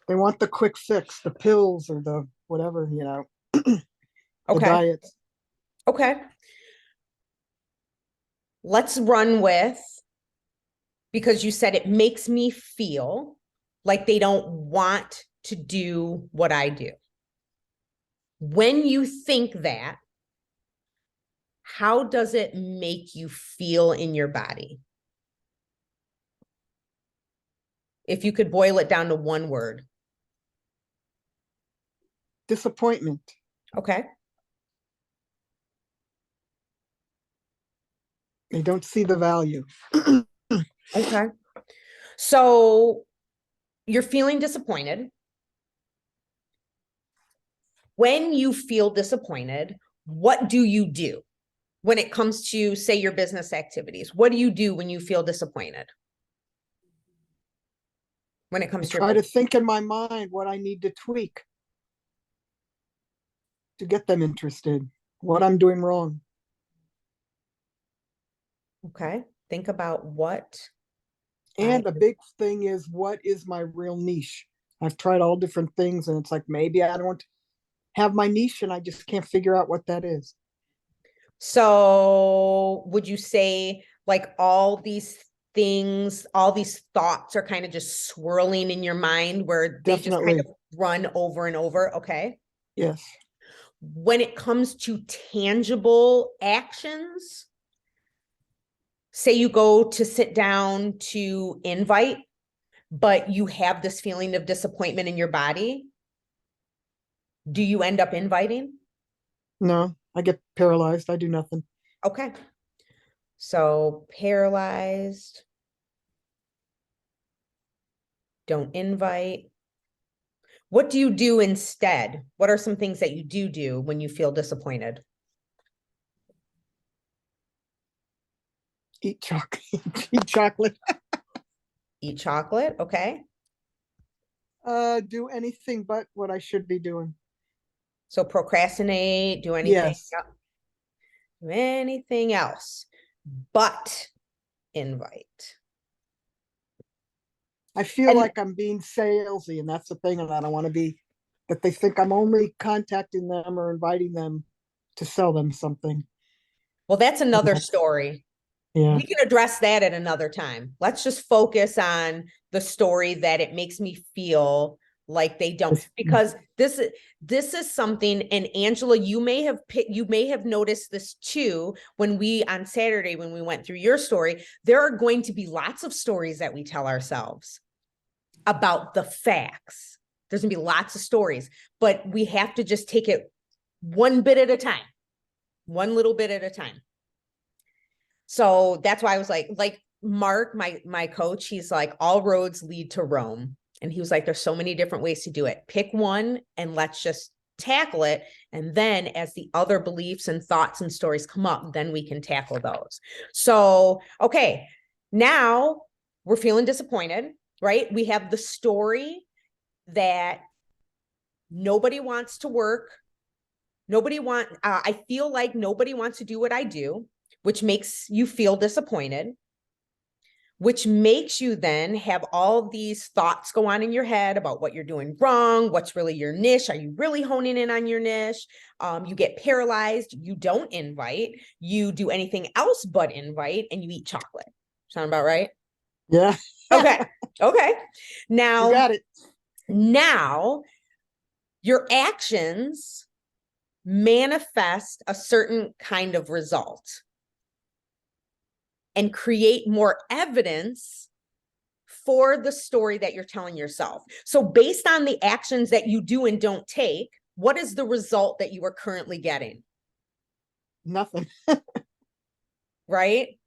They want the quick fix, the pills or the whatever, the Okay. diets. Okay. Let's run with, because you said it makes me feel like they don't want to do what I do. When you think that, how does it make you feel in your body? If you could boil it down to one word. Disappointment. Okay. They don't see the value. Okay. So you're feeling disappointed. When you feel disappointed, what do you do when it comes to, say, your business activities? What do you do when you feel disappointed? When it I comes to your try to business? think in my mind what I need to tweak to get them interested, what I'm doing wrong. Okay. Think about what I, And the big thing is, what is my real niche? I've tried all different things, and it's like maybe I don't have my niche and I just can't figure out what that is. so would you say, like, all these things, all these thoughts are kind of just swirling in your mind where they just kind Definitely. of run over and over? Okay. Yes. When it comes to tangible actions, say you go to sit down to invite, but you have this feeling of disappointment in your body, do you end up inviting? No, I get paralyzed. I do nothing. Okay. So paralyzed, don't invite. What do you do instead? What are some things that you do when you feel disappointed? Eat chocolate. Eat chocolate. Eat chocolate. Okay. Do anything but what I should be doing. So procrastinate, Yes. do anything else but invite. I feel And like I'm being salesy, and that's the thing, and I don't want to be, that they think I'm only contacting them or inviting them to sell them something. well, that's And another that's, story. yeah, We can address that at another time. Let's just focus on the story that it makes me feel like they don't, because this is something, and Angela, you may have noticed this too when we on Saturday when we went through your story. There are going to be lots of stories that we tell ourselves about the facts. There's gonna be lots of stories, but we have to just take it one bit at a time, one little bit at a time. So that's why I was like Mark, my coach, he's like, all roads lead to Rome. And he was like, there's so many different ways to do it. Pick one and let's just tackle it. And then as the other beliefs and thoughts and stories come up, then we can tackle those. So, okay, now we're feeling disappointed, right? We have the story that nobody wants to work. I feel like nobody wants to do what I do, which makes you feel disappointed, which makes you then have all these thoughts go on in your head about what you're doing wrong, what's really your niche, are you really honing in on your niche? You get paralyzed, you don't invite, you do anything else but invite, and you eat chocolate. Sound about right? yeah, Okay. Okay. you Now, got it. now your actions manifest a certain kind of result and create more evidence for the story that you're telling yourself. So based on the actions that you do and don't take, what is the result that you are currently getting? Nothing. Right?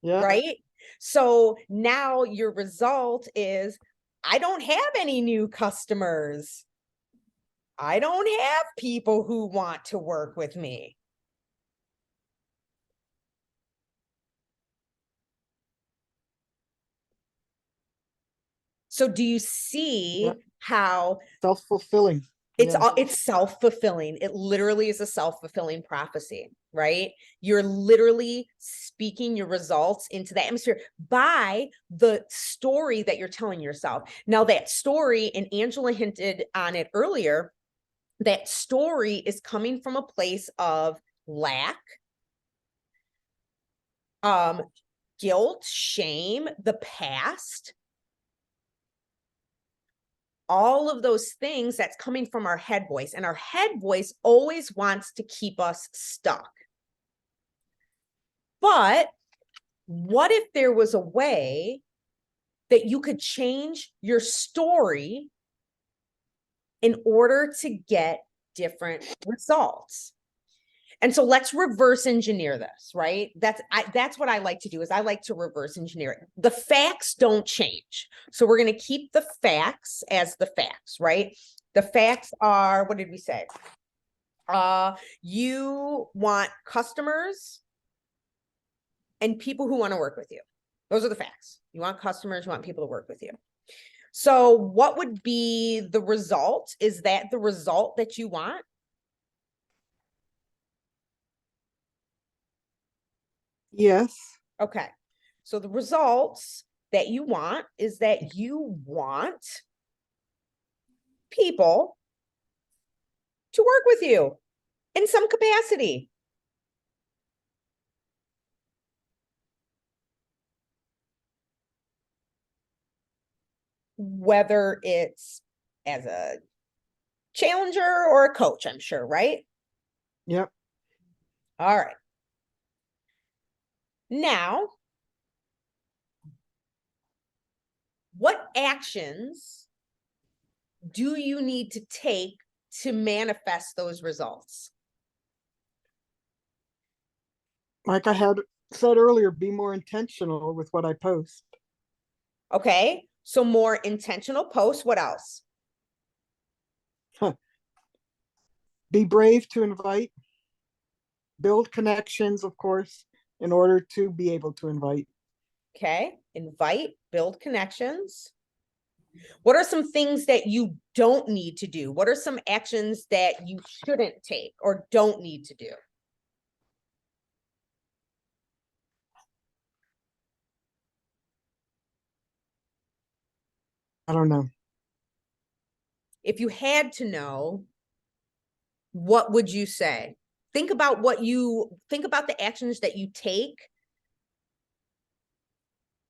Yeah, Right? So now your result is, I don't have any new customers. I don't have people who want to work with me. So do you yeah, see how self-fulfilling. it's Yeah, all, it's self-fulfilling? It literally is a self-fulfilling prophecy, right? You're literally speaking your results into the atmosphere by the story that you're telling yourself. Now that story, and Angela hinted on it earlier, that story is coming from a place of lack, um, guilt, shame, the past, all of those things that's coming from our head voice. And our head voice always wants to keep us stuck. But what if there was a way that you could change your story in order to get different results? And so let's reverse engineer this, right? That's what I like to do, is I like to reverse engineer it. The facts don't change. So we're going to keep the facts as the facts, right? The facts are, what did we say? You want customers and people who want to work with you. Those are the facts. You want customers, you want people to work with you. So what would be the result? Is that the result that you want? yes, Okay. So the results that you want is that you want people to work with you in some capacity. Whether it's as a challenger or a coach, I'm sure, right? yep. All right. Now, what actions do you need to take to manifest those results? Like I had said earlier, be more intentional with what I post. Okay. So more intentional posts. What else? Be brave to invite, build connections, of course, in order to be able to invite. Okay. Invite, build connections. What are some things that you don't need to do? What are some actions that you shouldn't take or don't need to do? I don't know. If you had to know, what would you say? Think about the actions that you take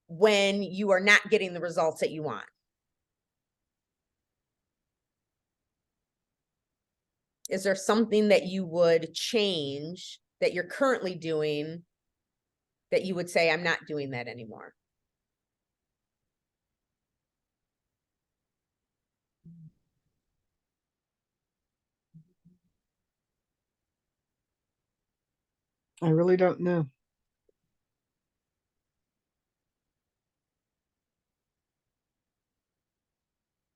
when you are not getting the results that you want. Is there something that you would change that you're currently doing that you would say, I'm not doing that anymore? I really don't know.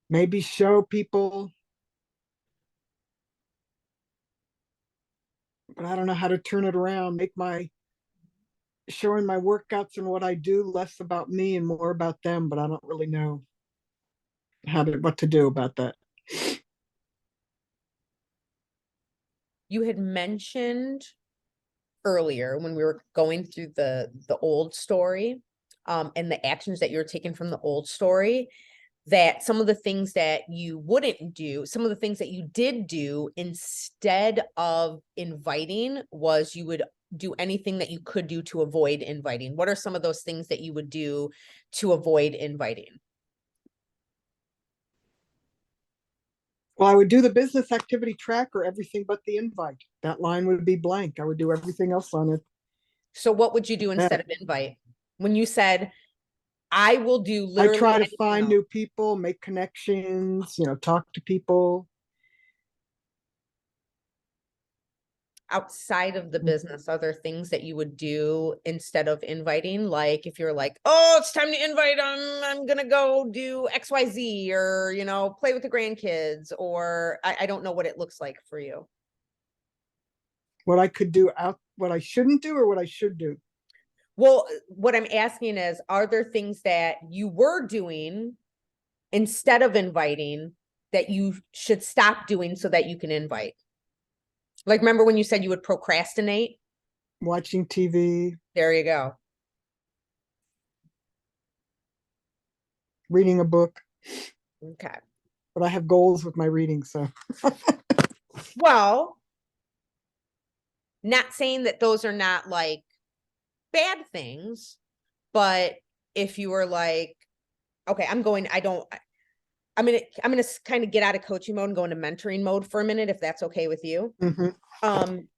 Maybe show people, but I don't know how to turn it around. Make my showing my workouts and what I do less about me and more about them, but I don't really know what to do about that. You had mentioned earlier when we were going through the old story, and the actions that you were taking from the old story, that some of the things that you wouldn't do, some of the things that you did do instead of inviting, was you would do anything that you could do to avoid inviting. What are some of those things that you would do to avoid inviting? Well, I would do the business activity tracker, everything but the invite. That line would be blank. I would do everything else on it. So what would you do instead of invite? When you said, I will do I literally try to anything find else. new people, make connections, talk to people. Outside of the Mm. business, are there things that you would do instead of inviting? Like if you're like, oh, it's time to invite, I'm gonna go do XYZ, or play with the grandkids, or I don't know what it looks like for you. What I could do out, what I shouldn't do, or what I should do. Well, what I'm asking is, are there things that you were doing instead of inviting that you should stop doing so that you can invite? Like, remember when you said you would procrastinate? Watching TV, There you go. reading a book, Okay. but I have goals with my reading, so Well, not saying that those are not like bad things, but if you were like, okay, I'm gonna kind of get out of coaching mode and go into mentoring mode for a minute, if that's okay with you. mhm.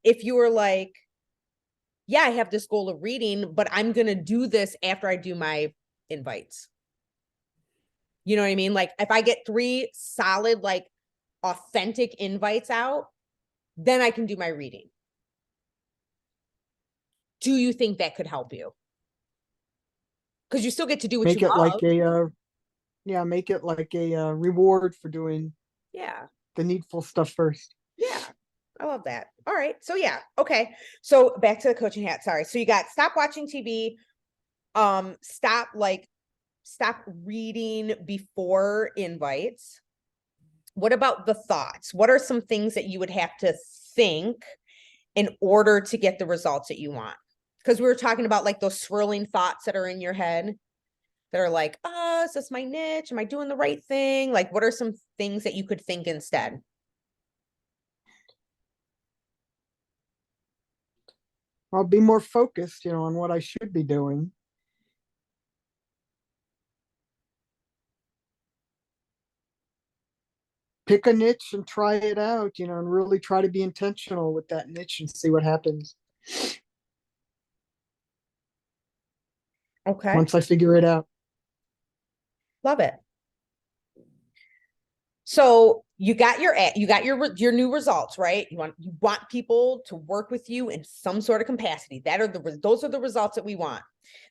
If you were like, yeah, I have this goal of reading, but I'm gonna do this after I do my invites. You know what I mean? Like if I get 3 solid, like authentic invites out, then I can do my reading. Do you think that could help you? Because you still get to do what you Make it like love. make it like a reward for doing Yeah. the needful stuff first. Yeah. I love that. All right. So yeah. Okay. So back to the coaching hat. Sorry. So you got stop watching TV. Stop reading before invites. What about the thoughts? What are some things that you would have to think in order to get the results that you want? Because we were talking about like those swirling thoughts that are in your head that are like, oh, is this my niche? Am I doing the right thing? Like, what are some things that you could think instead? I'll be more focused, on what I should be doing. Pick a niche and try it out, and really try to be intentional with that niche and see what happens Okay. once I figure it out. Love it. So you got your new results, right? You want people to work with you in some sort of capacity. Those are the results that we want.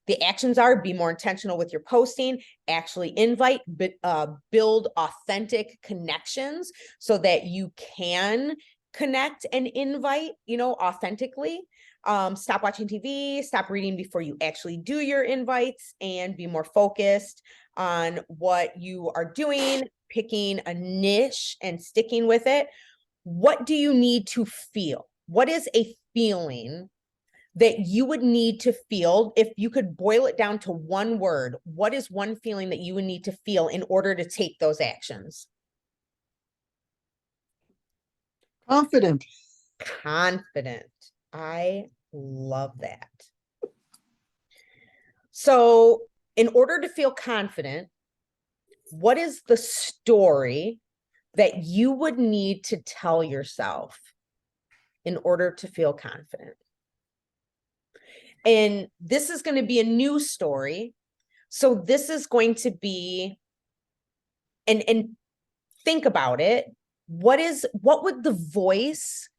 The actions are be more intentional with your posting, actually invite, build authentic connections so that you can connect and invite, authentically. Stop watching TV, stop reading before you actually do your invites, and be more focused on what you are doing, picking a niche and sticking with it. What do you need to feel? What is a feeling that you would need to feel, if you could boil it down to one word, what is one feeling that you would need to feel in order to take those actions? Confident. Confident. I love that. So, in order to feel confident, what is the story that you would need to tell yourself in order to feel confident? And this is going to be a new story. So this is going to be, and think about it. What would the voice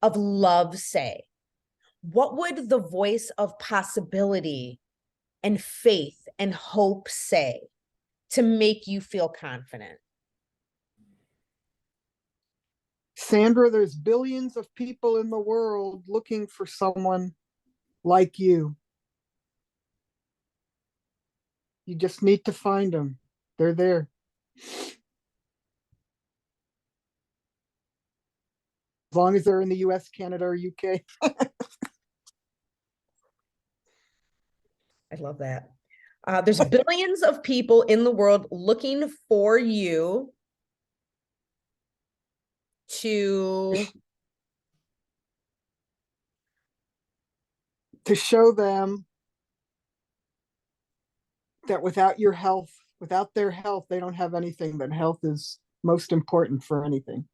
of love say? What would the voice of possibility and faith and hope say to make you feel confident? Sandra, there's billions of people in the world looking for someone like you. You just need to find them. They're there. As long as they're in the US, Canada, or UK. I love that. There's billions of people in the world looking for you to show them that without your health, without their health, they don't have anything, that health is most important for anything.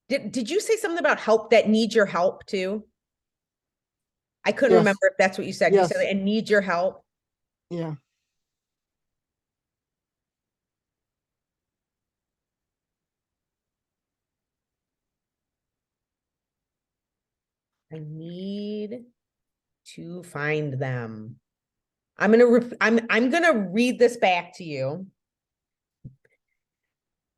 Did you say something about help that needs your help too? I couldn't Yes. remember if that's what you said. Yes. You said, and need your help. Yeah. I need to find them. I'm gonna read this back to you.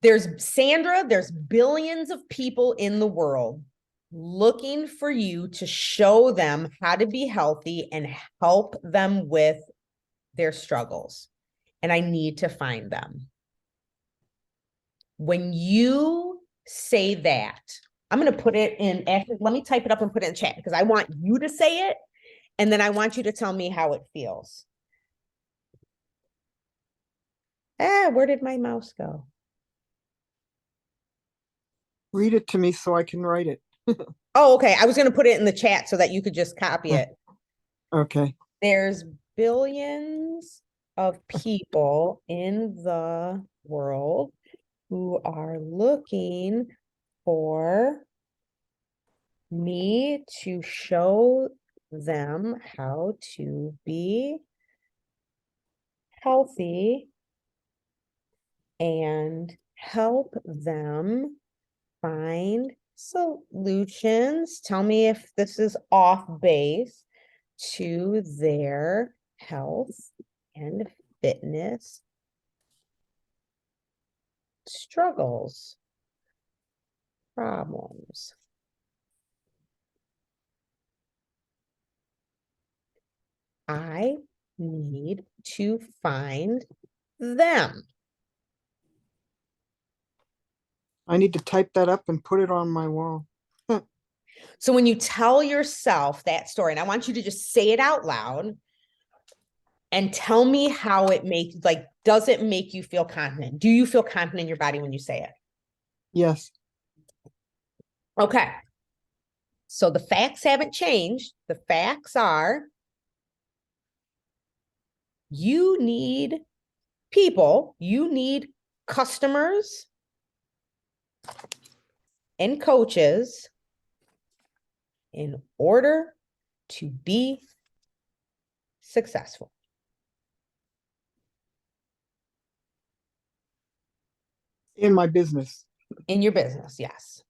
There's Sandra, there's billions of people in the world looking for you to show them how to be healthy and help them with their struggles. And I need to find them. When you say that, I'm going to put it in, actually, let me type it up and put it in chat because I want you to say it. And then I want you to tell me how it feels. Where did my mouse go? Read it to me so I can write it. Oh, okay. I was going to put it in the chat so that you could just copy it. Okay. There's billions of people in the world who are looking for me to show them how to be healthy and help them find solutions. Tell me if this is off base to their health and fitness struggles, problems. I need to find them. I need to type that up and put it on my wall. So when you tell yourself that story, and I want you to just say it out loud and tell me how it makes, like, does it make you feel confident? Do you feel confident in your body when you say it? Yes. Okay. So the facts haven't changed. The facts are you need people, you need customers and coaches in order to be successful. In my business. In your business, yes.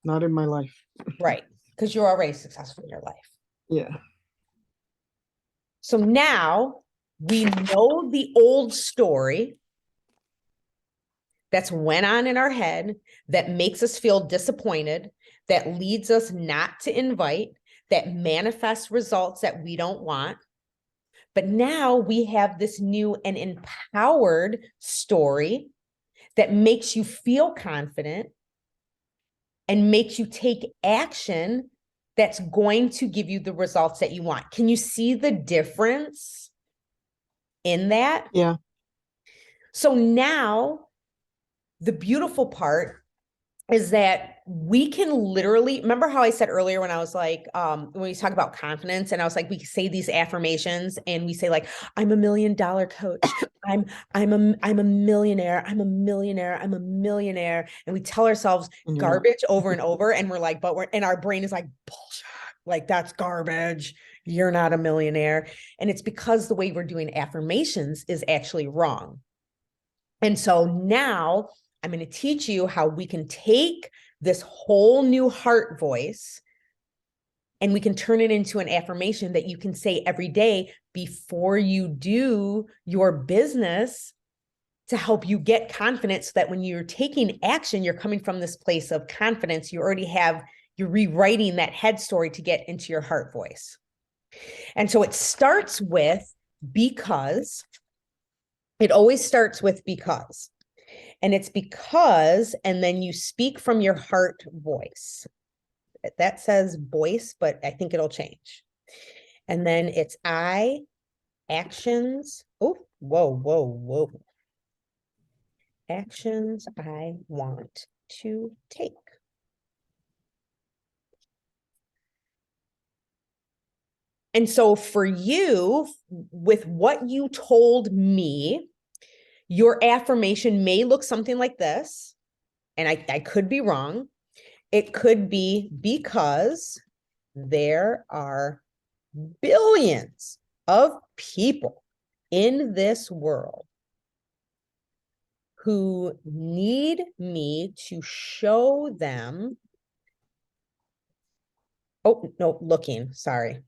Not in my life. Right. Because you're already successful in your life. Yeah. So now we know the old story that's went on in our head that makes us feel disappointed, that leads us not to invite, that manifests results that we don't want. But now we have this new and empowered story that makes you feel confident and makes you take action that's going to give you the results that you want. Can you see the difference in that? Yeah. So now the beautiful part is that we can literally, remember how I said earlier when I was like, when we talk about confidence, and I was like, we say these affirmations and we say like, I'm $1 million coach. I'm a millionaire. I'm a millionaire. I'm a millionaire. And we tell ourselves And you're not. garbage over and over. And we're like, and our brain is like, bullshit. Like that's garbage. You're not a millionaire. And it's because the way we're doing affirmations is actually wrong. And so now I'm going to teach you how we can take this whole new heart voice and we can turn it into an affirmation that you can say every day before you do your business to help you get confidence so that when you're taking action, you're coming from this place of confidence. You're rewriting that head story to get into your heart voice. And so it starts with because. It always starts with because. And it's because, and then you speak from your heart voice. That says voice, but I think it'll change. And then it's I, actions. Oh, whoa. Actions I want to take. And so for you, with what you told me, your affirmation may look something like this. And I could be wrong. It could be because there are billions of people in this world who need me to show them. Oh, no, looking, sorry.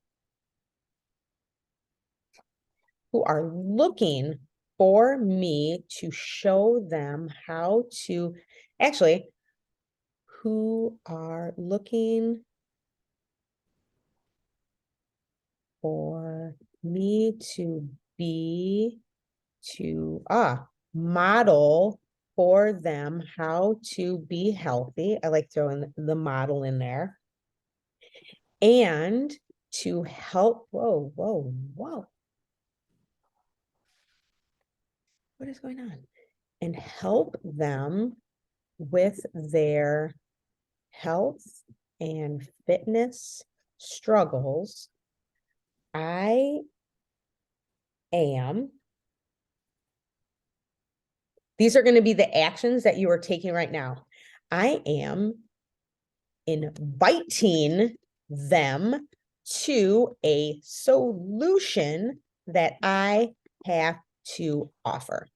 Who are looking for me to show them how to, actually, who are looking for me to model for them how to be healthy. I like throwing the model in there. And to help, whoa. What is going on? And help them with their health and fitness struggles. I am. These are going to be the actions that you are taking right now. I am inviting them to a solution that I have to offer.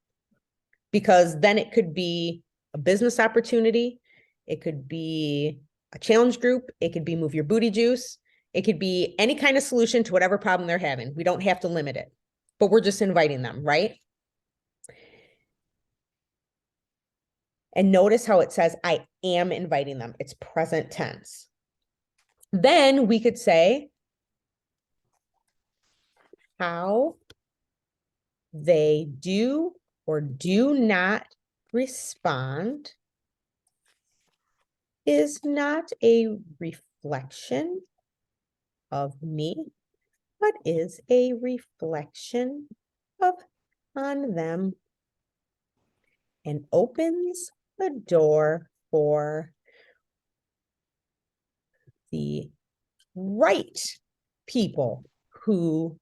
Because then it could be a business opportunity. It could be a challenge group. It could be move your booty juice. It could be any kind of solution to whatever problem they're having. We don't have to limit it, but we're just inviting them, right? And notice how it says, I am inviting them. It's present tense. Then we could say how they do or do not respond is not a reflection of me, but is a reflection of on them and opens the door for the right people who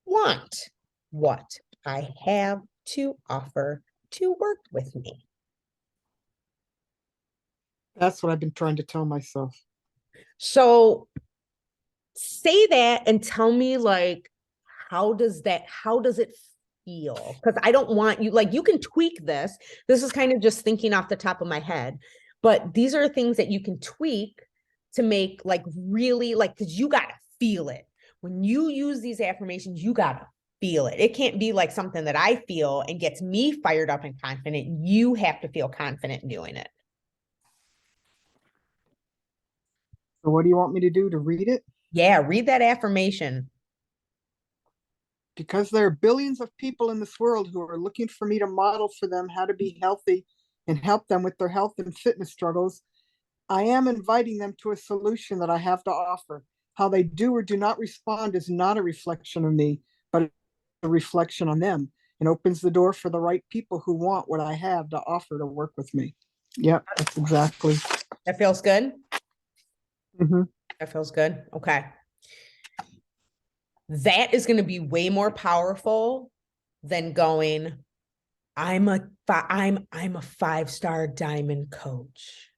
want what I have to offer to work with me. That's what I've been trying to tell myself. So say that and tell me, like, how does it feel? Because I don't want you, like, you can tweak this. This is kind of just thinking off the top of my head, but these are things that you can tweak to make, like, really, like, because you got to feel it. When you use these affirmations, you got to feel it. It can't be like something that I feel and gets me fired up and confident. You have to feel confident in doing it. So what do you want me to do, to read it? Yeah, read that affirmation. because there are billions of people in this world who are looking for me to model for them how to be healthy and help them with their health and fitness struggles, I am inviting them to a solution that I have to offer. How they do or do not respond is not a reflection of me, but a reflection on them, and opens the door for the right people who want what I have to offer to work with me. Yep, that's exactly. That feels good. Mhm. That feels good. Okay. That is going to be way more powerful than going, I'm a 5-star diamond coach.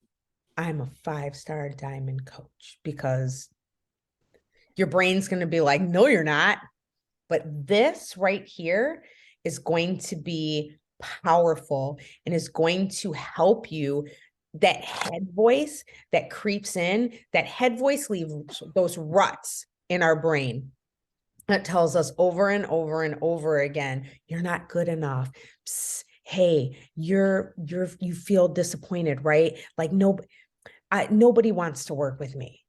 I'm a 5-star diamond coach, because your brain's going to be like, no, you're not. But this right here is going to be powerful and is going to help you. That head voice that creeps in, that head voice leaves those ruts in our brain that tells us over and over and over again, you're not good enough. Psst, hey, you feel disappointed, right? Like nobody wants to work with me.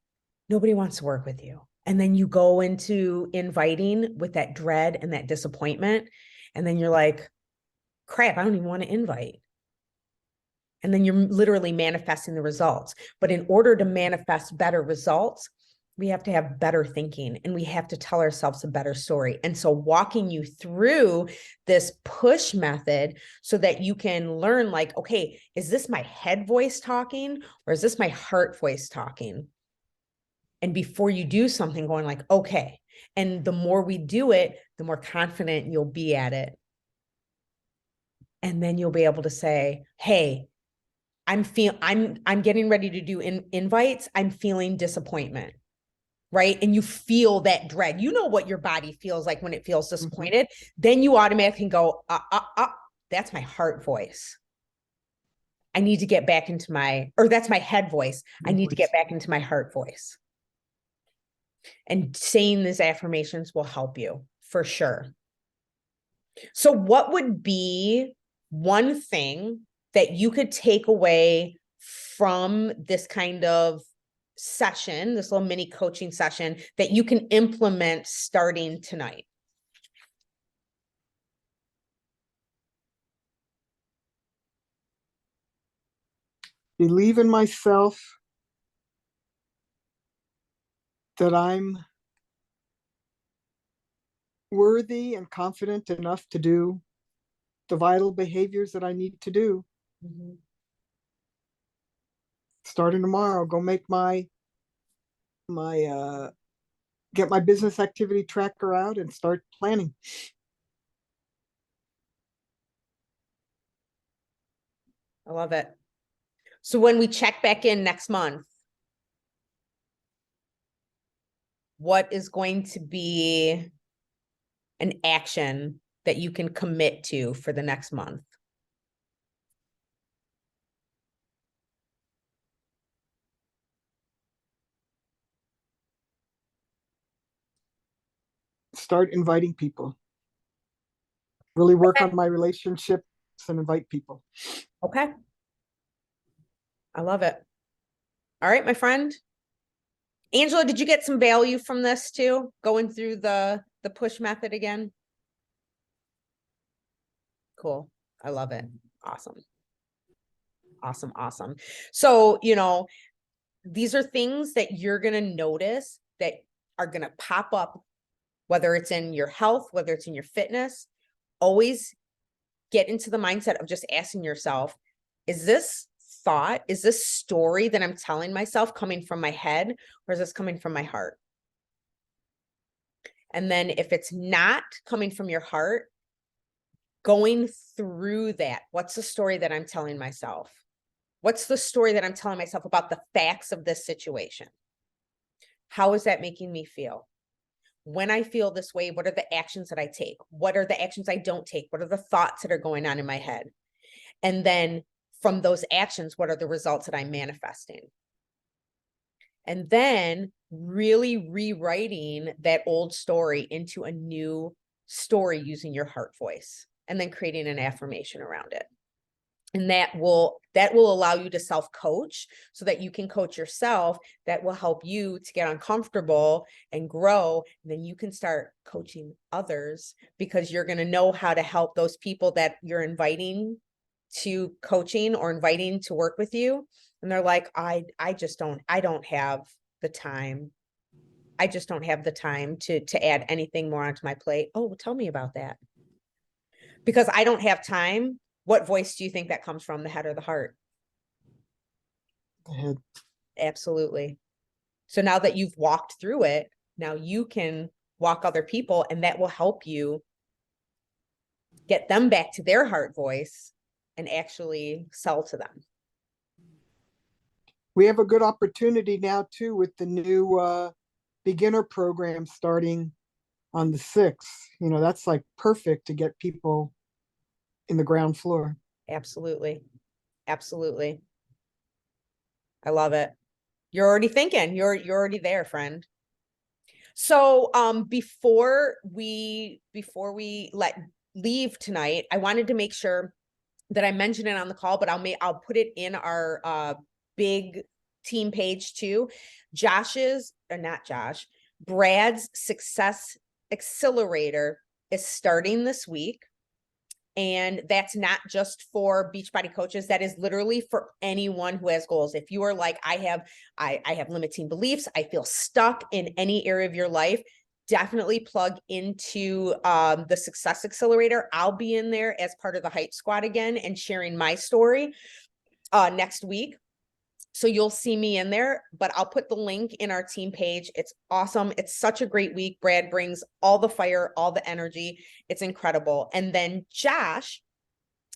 Nobody wants to work with you. And then you go into inviting with that dread and that disappointment. And then you're like, crap, I don't even want to invite. And then you're literally manifesting the results. But in order to manifest better results, we have to have better thinking, and we have to tell ourselves a better story. And so walking you through this push method so that you can learn, like, okay, is this my head voice talking, or is this my heart voice talking? And before you do something, going like, okay. And the more we do it, the more confident you'll be at it. And then you'll be able to say, hey, I'm getting ready to do invites. I'm feeling disappointment. Right. And you feel that dread. You know what your body feels like when it feels disappointed. Then you automatically can go, that's my heart voice. I need to get back into that's my head voice. I need to get back into my heart voice. And saying these affirmations will help you for sure. So what would be one thing that you could take away from this kind of session, this little mini coaching session, that you can implement starting tonight? Believe in myself, that I'm worthy and confident enough to do the vital behaviors that I need to do. Mm-hmm. Starting tomorrow, go make get my business activity tracker out and start planning. I love it. So when we check back in next month, what is going to be an action that you can commit to for the next month? Start inviting people. Really work Okay. on my relationships and invite people. Okay. I love it. All right, my friend. Angela, did you get some value from this too? Going through the push method again? Cool. I love it. Awesome. Awesome. Awesome. So, these are things that you're going to notice that are going to pop up, whether it's in your health, whether it's in your fitness. Always get into the mindset of just asking yourself, is this thought, is this story that I'm telling myself coming from my head, or is this coming from my heart? And then if it's not coming from your heart, going through that, what's the story that I'm telling myself? What's the story that I'm telling myself about the facts of this situation? How is that making me feel? When I feel this way, what are the actions that I take? What are the actions I don't take? What are the thoughts that are going on in my head? And then from those actions, what are the results that I'm manifesting? And then really rewriting that old story into a new story using your heart voice, and then creating an affirmation around it. And that will allow you to self-coach so that you can coach yourself. That will help you to get uncomfortable and grow. And then you can start coaching others because you're going to know how to help those people that you're inviting to coaching or inviting to work with you. And they're like, I don't have the time. I just don't have the time to add anything more onto my plate. Oh, tell me about that. Because I don't have time. What voice do you think that comes from, the head or the heart? Go ahead. Absolutely. So now that you've walked through it, now you can walk other people, and that will help you get them back to their heart voice and actually sell to them. We have a good opportunity now too with the new beginner program starting on the 6th. You know, that's like perfect to get people in the ground floor. Absolutely. Absolutely. I love it. You're already thinking, you're already there, friend. So before we leave tonight, I wanted to make sure that I mentioned it on the call, but I'll put it in our big team page too. Brad's Success Accelerator is starting this week. And that's not just for Beachbody coaches. That is literally for anyone who has goals. If you are like, I have limiting beliefs, I feel stuck in any area of your life, definitely plug into the Success Accelerator. I'll be in there as part of the Hype Squad again and sharing my story next week. So you'll see me in there, but I'll put the link in our team page. It's awesome. It's such a great week. Brad brings all the fire, all the energy. It's incredible. And then Josh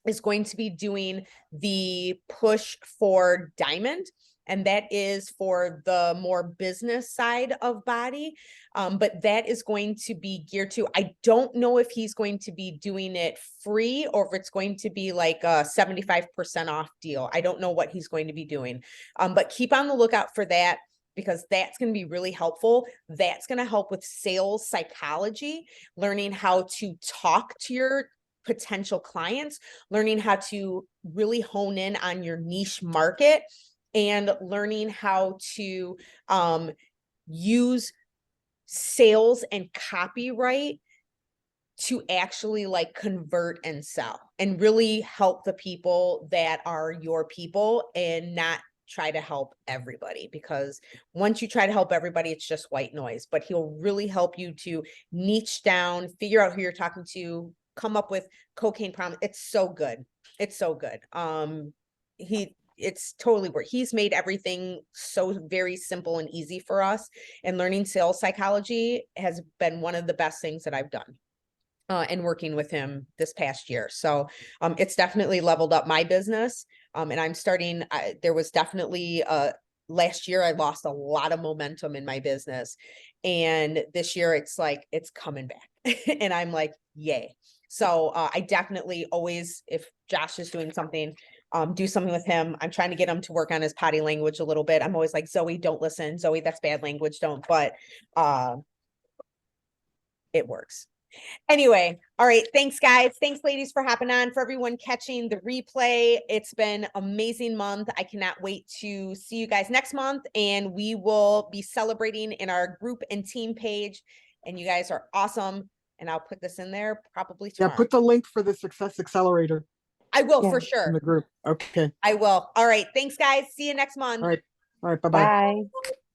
is going to be doing the push for Diamond. And that is for the more business side of BODi. But that is going to be geared to, I don't know if he's going to be doing it free or if it's going to be like a 75% off deal. I don't know what he's going to be doing. But keep on the lookout for that, because that's going to be really helpful. That's going to help with sales psychology, learning how to talk to your potential clients, learning how to really hone in on your niche market, and learning how to use sales and copyright to actually like convert and sell and really help the people that are your people and not try to help everybody. Because once you try to help everybody, it's just white noise. But he'll really help you to niche down, figure out who you're talking to, come up with cocaine promise. It's so good. It's so good. It's totally worth. He's made everything so very simple and easy for us. And learning sales psychology has been one of the best things that I've done. And working with him this past year. So it's definitely leveled up my business. And I'm starting, there was definitely last year, I lost a lot of momentum in my business. And this year it's like, it's coming back. And I'm like, yay. So I definitely always, if Josh is doing something, do something with him. I'm trying to get him to work on his potty language a little bit. I'm always like, Zoe, don't listen. Zoe, that's bad language. Don't, but it works. Anyway, all right. Thanks, guys. Thanks, ladies, for hopping on, for everyone catching the replay. It's been amazing month. I cannot wait to see you guys next month. And we will be celebrating in our group and team page. And you guys are awesome. And I'll put this in there probably tomorrow. Yeah, put the link for the Success Accelerator I will, Yeah. for in sure. the group. Okay. I will. All right. Thanks, guys. See you next month. All right. All right. Bye-bye. Bye.